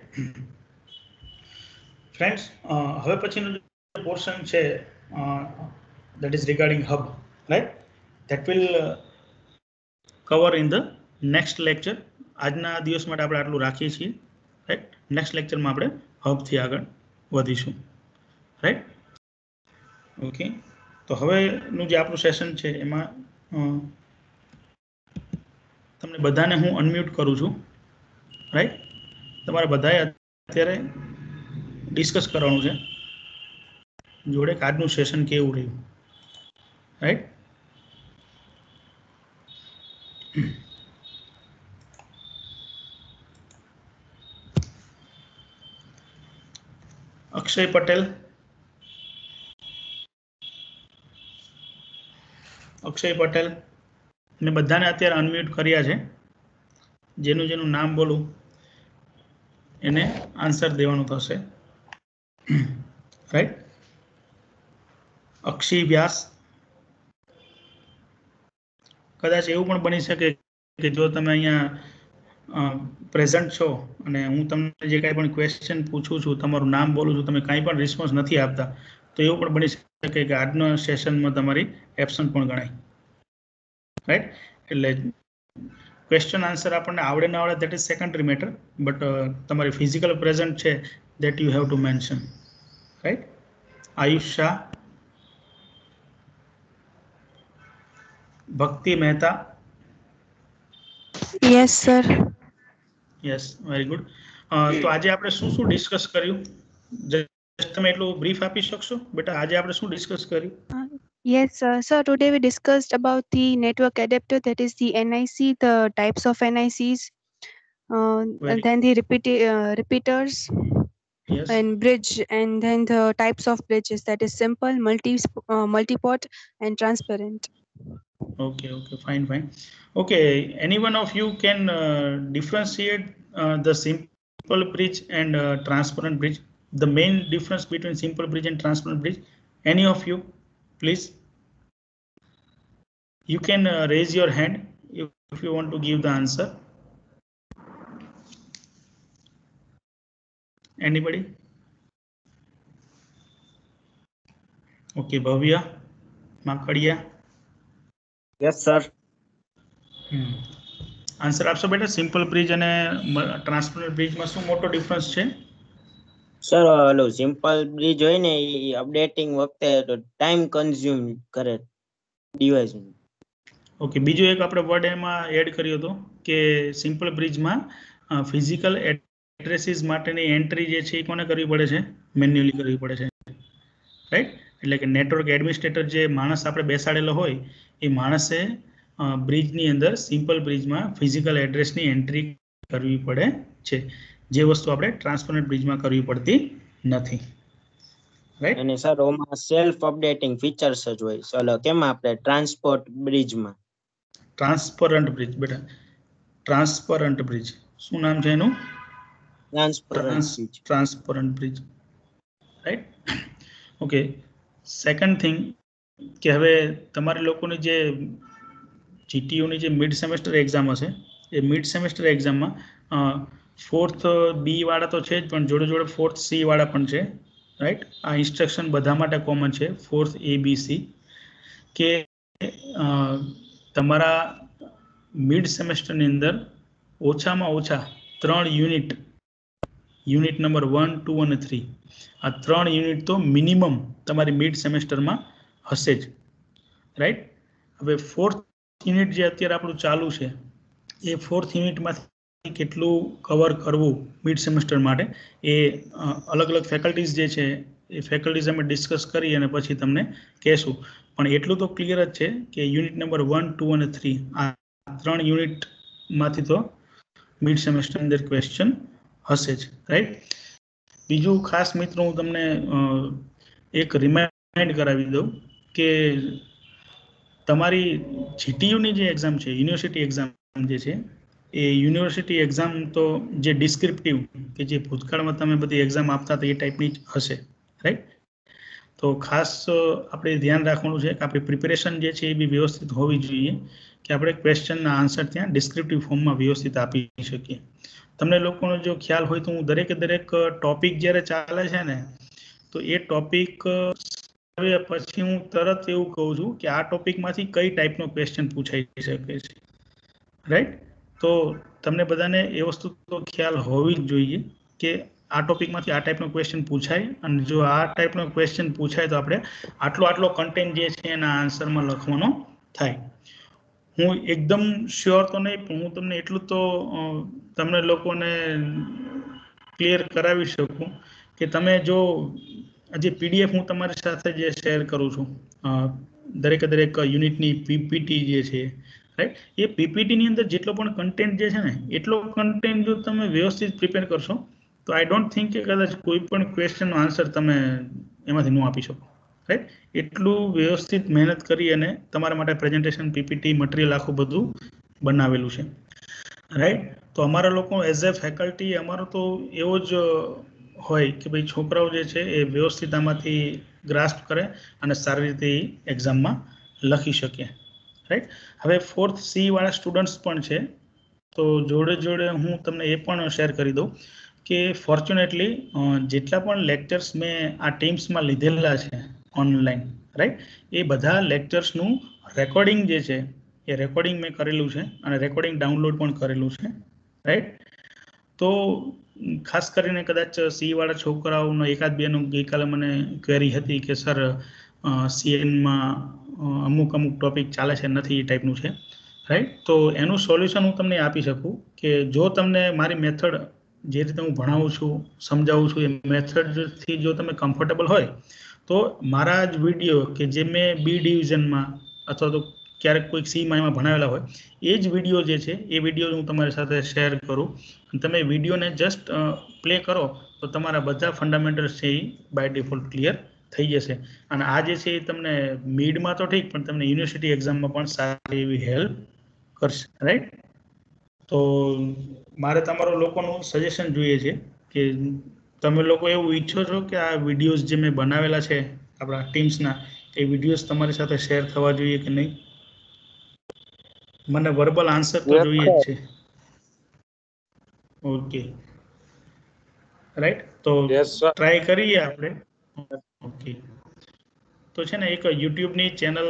ફ્રેન્ડ્સ, હવે પછીનું પોર્શન છે that is regarding hub, right. that will cover in the next lecture. આજના દિવસ માટે આપણે આટલું રાખીએ છીએ, રાઈટ. નેક્સ્ટ લેક્ચરમાં આપણે હબથી આગળ વધીશું, રાઈટ. ઓકે, તો હવેનું જે આપણું સેશન છે એમાં તમને બધાને હું અનમ્યુટ કરું છું, રાઈટ. તમારે બધાએ અત્યારે ડિસ્કસ કરવાનું છે જોડે કે આજનું સેશન કેવું રહ્યું, રાઈટ. અક્ષય પટેલ, ને બધાને અત્યારે અનમ્યુટ કર્યા છે. જેનું જેનું નામ બોલું એને આન્સર દેવાનું થશે, રાઈટ. અક્ષી વ્યાસ, કદાચ એવું પણ બની શકે કે જો તમે અહીંયા પ્રેઝન્ટ છો અને હું તમને જે કાંઈ પણ ક્વેશ્ચન પૂછું છું, તમારું નામ બોલું છું, તમે કાંઈ પણ રિસ્પોન્સ નથી આપતા, તો એવું પણ બની શકે કે આજના સેશનમાં તમારી એબસન્ટ પણ ગણાય, રાઈટ. એટલે ક્વેશ્ચન આન્સર આપણને આવડે ના આવડે that is secondary matter, but તમારી ફિઝિકલ પ્રેઝન્ટ છે that you have to mention, right. Ayush Shah, Bhakti Mehta. Yes sir. Yes, very good. તો આજે આપણે શું શું ડિસ્કસ કર્યું? તમે એટલું બ્રીફ આપી શકશો બેટા? આજે આપણે શું ડિસ્કસ કર્યું? Yes, sir. So today we discussed about the network adapter, that is the NIC, the types of NICs, and then the repeaters, yes, and bridge, and then the types of bridges, that is simple, multi-port, and transparent. Okay, fine. Okay, any one of you can differentiate the simple bridge and transparent bridge? The main difference between simple bridge and transparent bridge? Any of you, please? You can raise your hand if you want to give the answer. Anybody? Okay, Bhavya, Makadia. Yes, sir. Answer આપશો બેટા. Simple bridge અને transparent બ્રિજમાં શું મોટો difference છે? Sir ઓલો simple bridge હોય ને એ updating વખતે ટાઈમ કન્ઝ્યુમ કરે ડિવાઇસ. ઓકે, બીજો એક આપણે વર્ડ એમાં એડ કર્યો હતો કે સિમ્પલ બ્રિજમાં ફિઝિકલ એડ્રેસીસ માટેની એન્ટ્રી જે છે એ કોને કરવી પડે છે? મેન્યુઅલી કરવી પડે છે, રાઈટ? એટલે કે નેટવર્ક એડમિનિસ્ટ્રેટર જે માણસ આપણે બેસાડેલો હોય એ માણસે બ્રિજની અંદર સિમ્પલ બ્રિજમાં ફિઝિકલ એડ્રેસની એન્ટ્રી કરવી પડે છે, જે વસ્તુ આપણે ટ્રાન્સપરન્ટ બ્રિજમાં કરવી પડતી નથી, રાઈટ? અને સર ઓમાં સેલ્ફ અપડેટિંગ ફીચર્સ જ હોય. ચલો કેમ આપણે ટ્રાન્સપોર્ટ બ્રિજમાં ટ્રાન્સપરન્ટ બ્રિજ બેટા, ટ્રાન્સપરન્ટ બ્રિજ શું નામ છે એનું? Transparent bridge, right? Okay, second thing કે હવે તમારે લોકોની જે જીટીયુની જે મિડ સેમેસ્ટર એક્ઝામ હશે એ મિડ સેમેસ્ટર એક્ઝામમાં 4th B વાળા તો છે જ, પણ જોડે જોડે 4th C વાળા પણ છે, રાઈટ? આ ઇન્સ્ટ્રક્શન બધા માટે કોમન છે, 4th A B C, કે તમારા મિડ સેમેસ્ટરની અંદર ઓછામાં ઓછા 3 યુનિટ નંબર 1, 2 અને 3 આ 3 યુનિટ તો મિનિમમ તમારી મિડ સેમેસ્ટરમાં હશે જ, રાઈટ? હવે 4th યુનિટ જે અત્યારે આપણું ચાલુ છે એ 4th યુનિટમાંથી કેટલું કવર કરવું મિડ સેમેસ્ટર માટે એ અલગ અલગ ફેકલ્ટીઝ જે છે એ ફેકલ્ટીઝ અમે ડિસ્કસ કરી અને પછી તમને કહેશું. પણ એટલું તો ક્લિયર જ છે કે યુનિટ નંબર 1, 2 અને 3 આ 3 યુનિટમાંથી તો મિડ સેમેસ્ટર અંદર ક્વેશ્ચન હશે જ, રાઈટ? બીજું ખાસ મિત્રો હું તમને એક રિમાઇન્ડ કરાવી દઉં કે તમારી જીટીયુની જે એક્ઝામ છે, યુનિવર્સિટી એક્ઝામ જે છે એ યુનિવર્સિટી એક્ઝામ તો જે ડિસ્ક્રિપ્ટિવ કે જે ભૂતકાળમાં તમે બધી એક્ઝામ આપતા હતા એ ટાઈપની જ હશે, રાઈટ? તો ખાસ આપણે ધ્યાન રાખવાનું છે કે આપણી પ્રિપેરેશન જે છે એ બી વ્યવસ્થિત હોવી જોઈએ કે આપણે ક્વેશ્ચનના આન્સર ત્યાં ડિસ્ક્રિપ્ટિવ ફોર્મમાં વ્યવસ્થિત આપી શકીએ. તમને લોકોનો જો ખ્યાલ હોય તો હું દરેક ટોપિક જ્યારે ચાલે છે ને તો એ ટોપિક પછી હું તરત એવું કહું છું કે આ ટોપિકમાંથી કઈ ટાઈપનો ક્વેશ્ચન પૂછાઈ શકે છે, રાઈટ? તો તમને બધાને એ વસ્તુ તો ખ્યાલ હોવી જ જોઈએ કે આ ટોપિકમાંથી આ ટાઈપનો ક્વેશ્ચન પૂછાય, અને જો આ ટાઈપનો ક્વેશ્ચન પૂછાય તો આપણે આટલો કન્ટેન્ટ જે છે એના આન્સરમાં લખવાનો થાય. હું એકદમ શ્યોર તો નહીં, પણ હું તમને એટલું તો તમને લોકોને ક્લિયર કરાવી શકું કે તમે જો જે પીડીએફ હું તમારી સાથે જે શેર કરું છું દરેક યુનિટની પીપીટી જે છે, રાઈટ? એ પીપીટીની અંદર જેટલો પણ કન્ટેન્ટ જે છે ને એટલો કન્ટેન્ટ જો તમે વ્યવસ્થિત પ્રિપેર કરશો તો આઈ ડોન્ટ થિંક કે કદાચ કોઈ પણ ક્વેશ્ચનનો આન્સર તમે એમાંથી ન આપી શકો, રાઈટ? એટલું વ્યવસ્થિત મહેનત કરી અને તમારા માટે પ્રેઝન્ટેશન પીપીટી મટીરિયલ આખું બધું બનાવેલું છે, રાઈટ? તો અમારા લોકો એઝ એ ફેકલ્ટી અમારો તો એવો જ હોય કે ભાઈ છોકરાઓ જે છે એ વ્યવસ્થિત આમાંથી ગ્રાસ્પ કરે અને સારી રીતે એક્ઝામમાં લખી શકે, રાઈટ? હવે 4th C વાળા સ્ટુડન્ટ્સ પણ છે, તો જોડે હું તમને એ પણ શેર કરી દઉં કે ફોર્ચ્યુનેટલી જેટલા પણ લેક્ચર્સ મેં આ ટીમ્સમાં લીધેલા છે ઓનલાઈન, રાઈટ? એ બધા લેક્ચર્સનું રેકોર્ડિંગ જે છે એ રેકોર્ડિંગ મેં કરેલું છે અને રેકોર્ડિંગ ડાઉનલોડ પણ કરેલું છે, રાઈટ? તો ખાસ કરીને કદાચ સી વાળા છોકરાઓનો એકાદ બેનો ગઈકાલે મને ક્વેરી હતી કે સર સીએનમાં અમુક ટોપિક ચાલે છે નથી એ ટાઈપનું છે, રાઈટ? તો એનું સોલ્યુશન હું તમને આપી શકું કે જો તમને મારી મેથડ જે રીતે હું ભણાવું છું સમજાવું છું એ મેથડથી જો તમે કમ્ફર્ટેબલ હોય તો મારા જ વિડીયો કે જે મેં બી ડિવિઝનમાં અથવા તો ક્યારેક કોઈક સીમાં એમાં ભણાવેલા હોય એ જ વિડીયો જે છે એ વિડીયો હું તમારી સાથે શેર કરું, તમે વિડીયોને જસ્ટ પ્લે કરો તો તમારા બધા ફંડામેન્ટલ્સ છે એ બાય ડિફોલ્ટ ક્લિયર થઈ જશે. અને આ જે છે એ તમને મિડમાં તો ઠીક, પણ તમને યુનિવર્સિટી એક્ઝામમાં પણ સારી એવી હેલ્પ કરશે. રાઈટ? તો મારે તમારો લોકોનું સજેશન જોઈએ છે કે તમે લોકો એવું ઈચ્છો છો કે આ વિડીયોઝ જે મેં બનાવેલા છે આપણા ટીમ્સના, એ વિડીયોઝ તમારી સાથે શેર થવા જોઈએ કે નહીં? મને વર્બલ આન્સર તો જોઈએ જ છે. Okay, right. તો ટ્રાય કરીએ આપણે. ઓકે, તો છે ને એક યુટ્યુબની ચેનલ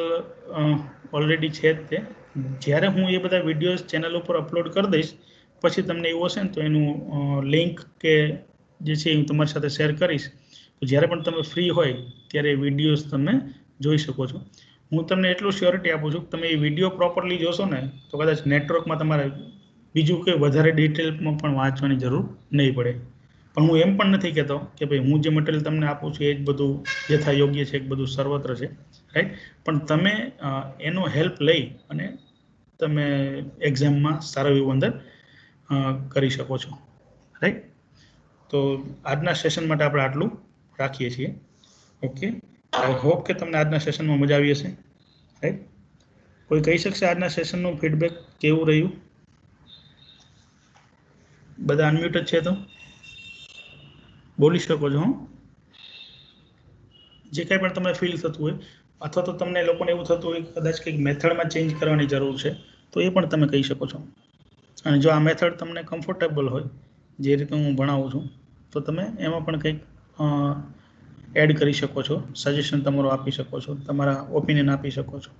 ઓલરેડી છે જ તે. જ્યારે હું એ બધા વિડીયોઝ ચેનલ ઉપર અપલોડ કરી દઈશ, પછી તમને એવું હશે ને તો એનું લિંક કે જે છે હું તમારી સાથે શેર કરીશ. તો જ્યારે પણ તમે ફ્રી હોય ત્યારે વિડીયોઝ તમે જોઈ શકો છો. હું તમને એટલું શ્યોરિટી આપું છું કે તમે એ વિડીયો પ્રોપરલી જોશો ને તો કદાચ નેટવર્કમાં તમારે બીજું કંઈ વધારે ડિટેલમાં પણ વાંચવાની જરૂર નહીં પડે. પણ હું એમ પણ નથી કહેતો કે ભાઈ હું જે મટીરિયલ તમને આપું છું એ જ બધું યથા યોગ્ય છે, બધું સર્વત્ર છે. રાઈટ? પણ તમે એનો હેલ્પ લઈ અને તમે એક્ઝામમાં સારું એવું અંદર કરી શકો છો. રાઈટ? તો આજના સેશન માટે આપણે આટલું રાખીએ છીએ. ઓકે, આઈ હોપ કે તમને આજના સેશનમાં મજા આવી હશે. રાઈટ? કોઈ કહી શકશે આજના સેશનનું ફીડબેક કેવું રહ્યું? બધા અનમ્યુટ જ છે તો બોલી શકો છો. જે કાંઈ પણ તમને ફીલ થતું હોય, અથવા તો તમને લોકોને એવું થતું હોય કદાચ કંઈક મેથડમાં ચેન્જ કરવાની જરૂર છે, તો એ પણ તમે કહી શકો છો. અને જો આ મેથડ તમને કમ્ફર્ટેબલ હોય, જે રીતે હું ભણાવું છું, તો તમે એમાં પણ કંઈક એડ કરી શકો છો, સજેશન તમારું આપી શકો છો, તમારા ઓપિનિયન આપી શકો છો.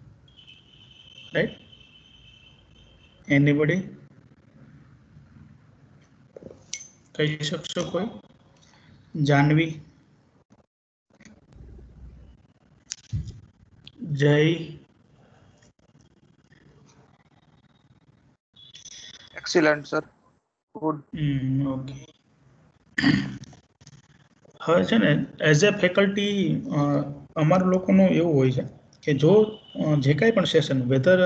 રાઈટ? એનીબડી કહી શકશો કોઈ? જાનવી, જય, Excellent, sir. Good. ઓકે. હવે છે ને એઝ એ ફેકલ્ટી અમારા લોકોનું એવું હોય છે કે જો જે કાંઈ પણ session, whether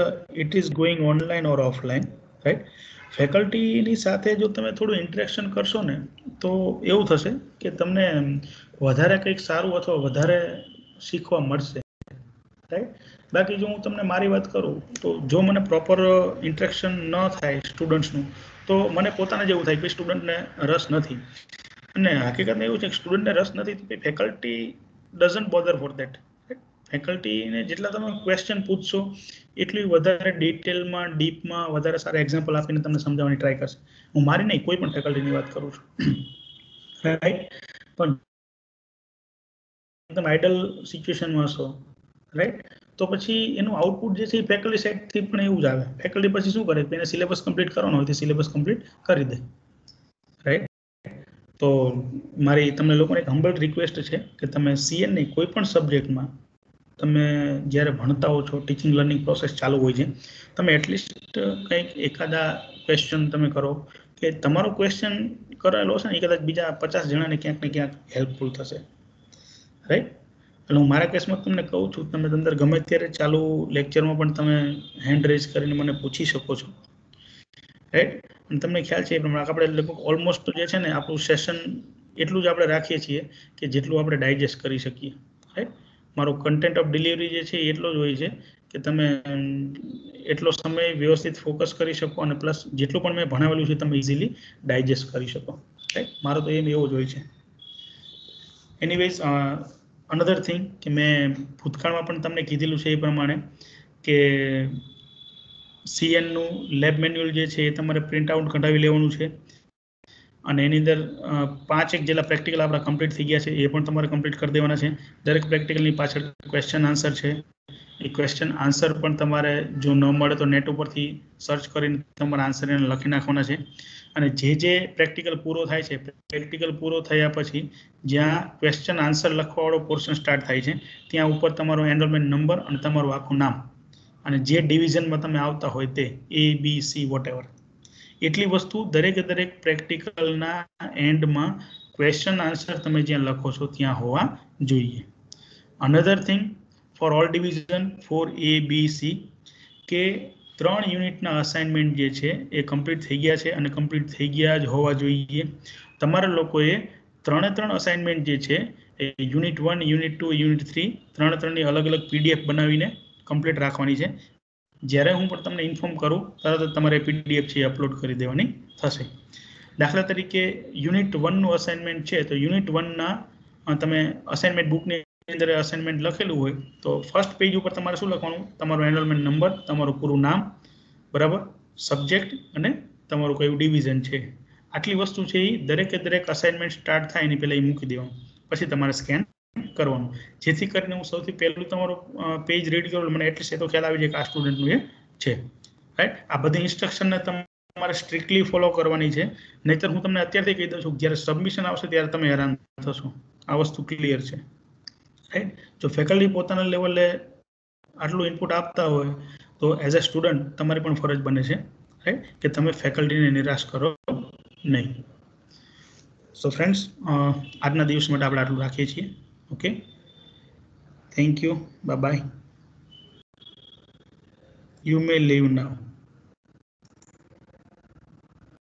it is going online or offline, right, ફેકલ્ટીની સાથે જો તમે થોડું ઇન્ટરેક્શન કરશો ને તો એવું થશે કે તમને વધારે કંઈક સારું અથવા વધારે શીખવા મળશે. રાઈટ? બાકી જો હું તમને મારી વાત કરું તો જો મને પ્રોપર ઇન્ટરેક્શન ન થાય સ્ટુડન્ટ્સનું, તો મને પોતાને જ એવું થાય કે સ્ટુડન્ટને રસ નથી. અને હકીકતમાં એવું છે કે સ્ટુડન્ટને રસ નથી તો faculty doesn't bother for that. ફેકલ્ટીને જેટલા તમે ક્વેશ્ચન પૂછશો એટલી વધારે ડિટેલમાં, ડીપમાં વધારે સારા એક્ઝામ્પલ આપીને તમને સમજાવવાની ટ્રાય કરશે. હું મારી નહીં, કોઈ પણ ફેકલ્ટીની વાત કરું છું. રાઈટ? પણ તમે આઈડલ સિચ્યુએશનમાં હશો, રાઈટ, તો પછી એનું આઉટપુટ જે છે એ ફેકલ્ટી સાઇડથી પણ એવું જ આવે. ફેકલ્ટી પછી શું કરે? એને સિલેબસ કમ્પ્લીટ કરવાનો હોય તો સિલેબસ કમ્પ્લીટ કરી દે. રાઈટ? તો મારી તમને લોકોને એક હમ્બલ રિક્વેસ્ટ છે કે તમે સીએનની કોઈ પણ સબ્જેક્ટમાં તમે જ્યારે ભણતા હો છો, ટીચિંગ લર્નિંગ પ્રોસેસ ચાલુ હોય છે, તમે એટલીસ્ટ કંઈક એકાદા ક્વેશ્ચન તમે કરો કે તમારો ક્વેશ્ચન કરેલો હશે ને એ કદાચ બીજા 50 જણાને ક્યાંક ને ક્યાંક હેલ્પફુલ થશે. રાઈટ? એટલે હું મારા કેસમાં તમને કહું છું, તમે અંદર ગમે ત્યારે ચાલુ લેક્ચરમાં પણ તમે હેન્ડ રેઝ કરીને મને પૂછી શકો છો. રાઈટ? અને તમને ખ્યાલ છે એ પ્રમાણે આપણે લગભગ ઓલમોસ્ટ જે છે ને આપણું સેશન એટલું જ આપણે રાખીએ છીએ કે જેટલું આપણે ડાયજેસ્ટ કરી શકીએ. રાઈટ? મારો કન્ટેન્ટ ઓફ ડિલિવરી જે છે એટલો જ હોય છે કે તમે એટલો સમય વ્યવસ્થિત ફોકસ કરી શકો અને પ્લસ જેટલું પણ મેં ભણાવેલું છે તમે ઇઝીલી ડાયજેસ્ટ કરી શકો. રાઈટ? મારો તો એમ એવો જ હોય છે. એનીવેઝ, અનધર થિંગ કે મેં ભૂતકાળમાં પણ તમને કીધેલું છે એ પ્રમાણે કે સીએનનું લેબ મેન્યુઅલ જે છે એ તમારે પ્રિન્ટ આઉટ કઢાવી લેવાનું છે. અને એની અંદર 5 જેટલા પ્રેક્ટિકલ આપણા કમ્પ્લીટ થઈ ગયા છે એ પણ તમારે કમ્પ્લીટ કરી દેવાના છે. દરેક પ્રેક્ટિકલની પાછળ ક્વેશ્ચન આન્સર છે. એ ક્વેશ્ચન આન્સર પણ તમારે જો ન મળે તો નેટ ઉપરથી સર્ચ કરીને તમારા આન્સર એને લખી નાખવાના છે. અને જે પ્રેક્ટિકલ પૂરો થાય છે, પ્રેક્ટિકલ પૂરો થયા પછી જ્યાં ક્વેશ્ચન આન્સર લખવાવાળો પોર્શન સ્ટાર્ટ થાય છે ત્યાં ઉપર તમારો એનરોલમેન્ટ નંબર અને તમારું આખું નામ અને જે ડિવિઝનમાં તમે આવતા હોય તે ABC વોટેવર, એટલી વસ્તુ દરેકે દરેક પ્રેક્ટિકલના એન્ડમાં ક્વેશ્ચન આન્સર તમે જ્યાં લખો છો ત્યાં હોવા જોઈએ. Another thing for all division for ABC કે 3 યુનિટના અસાઇનમેન્ટ જે છે એ કમ્પ્લીટ થઈ ગયા છે અને કમ્પ્લીટ થઈ ગયા જ હોવા જોઈએ. તમારા લોકોએ 3 અસાઇનમેન્ટ જે છે યુનિટ 1, યુનિટ 2, યુનિટ 3 ત્રણની અલગ અલગ PDF બનાવીને કમ્પ્લીટ રાખવાની છે. જ્યારે હું પણ તમને ઇન્ફોર્મ કરું તરત જ તમારે PDF છે અપલોડ કરી દેવાની થશે. દાખલા તરીકે યુનિટ 1 નું અસાઇનમેન્ટ છે તો યુનિટ 1 ના તમે અસાઇનમેન્ટ બુકની અંદર અસાઇનમેન્ટ લખેલું હોય તો ફર્સ્ટ પેજ ઉપર તમારે શું લખવાનું, તમારો એનરોલમેન્ટ નંબર, તમારું પૂરું નામ, બરાબર, સબ્જેક્ટ અને તમારું કયું ડિવિઝન છે. આટલી વસ્તુ છે એ દરેક અસાઇનમેન્ટ સ્ટાર્ટ થાય એની પહેલાં એ મૂકી દેવાનું. પછી તમારે સ્કેન કરવાનું, જેથી કરીને હું સૌથી પહેલું તમારું પેજ રીડ કરું મને એટલીસ્ટ એ તો ખ્યાલ આવી જાય કે આ સ્ટુડન્ટનું એ છે. રાઈટ, આ બધી ઇન્સ્ટ્રક્શનને તમારે સ્ટ્રિક્ટલી ફોલો કરવાની છે. નહીતર હું તમને અત્યારથી કહી દઉં છું જ્યારે સબમિશન આવશે ત્યારે તમે હેરાન થશો. આ વસ્તુ ક્લિયર છે. રાઈટ, જો ફેકલ્ટી પોતાના લેવલે આટલું ઇનપુટ આપતા હોય તો એઝ અ સ્ટુડન્ટ તમારી પણ ફરજ બને છે, રાઈટ, કે તમે ફેકલ્ટીને નિરાશ કરો નહીં. સો ફ્રેન્ડ્સ, આજના દિવસ માટે આપણે આટલું રાખીએ છીએ. Okay, thank you, bye bye. You may leave now.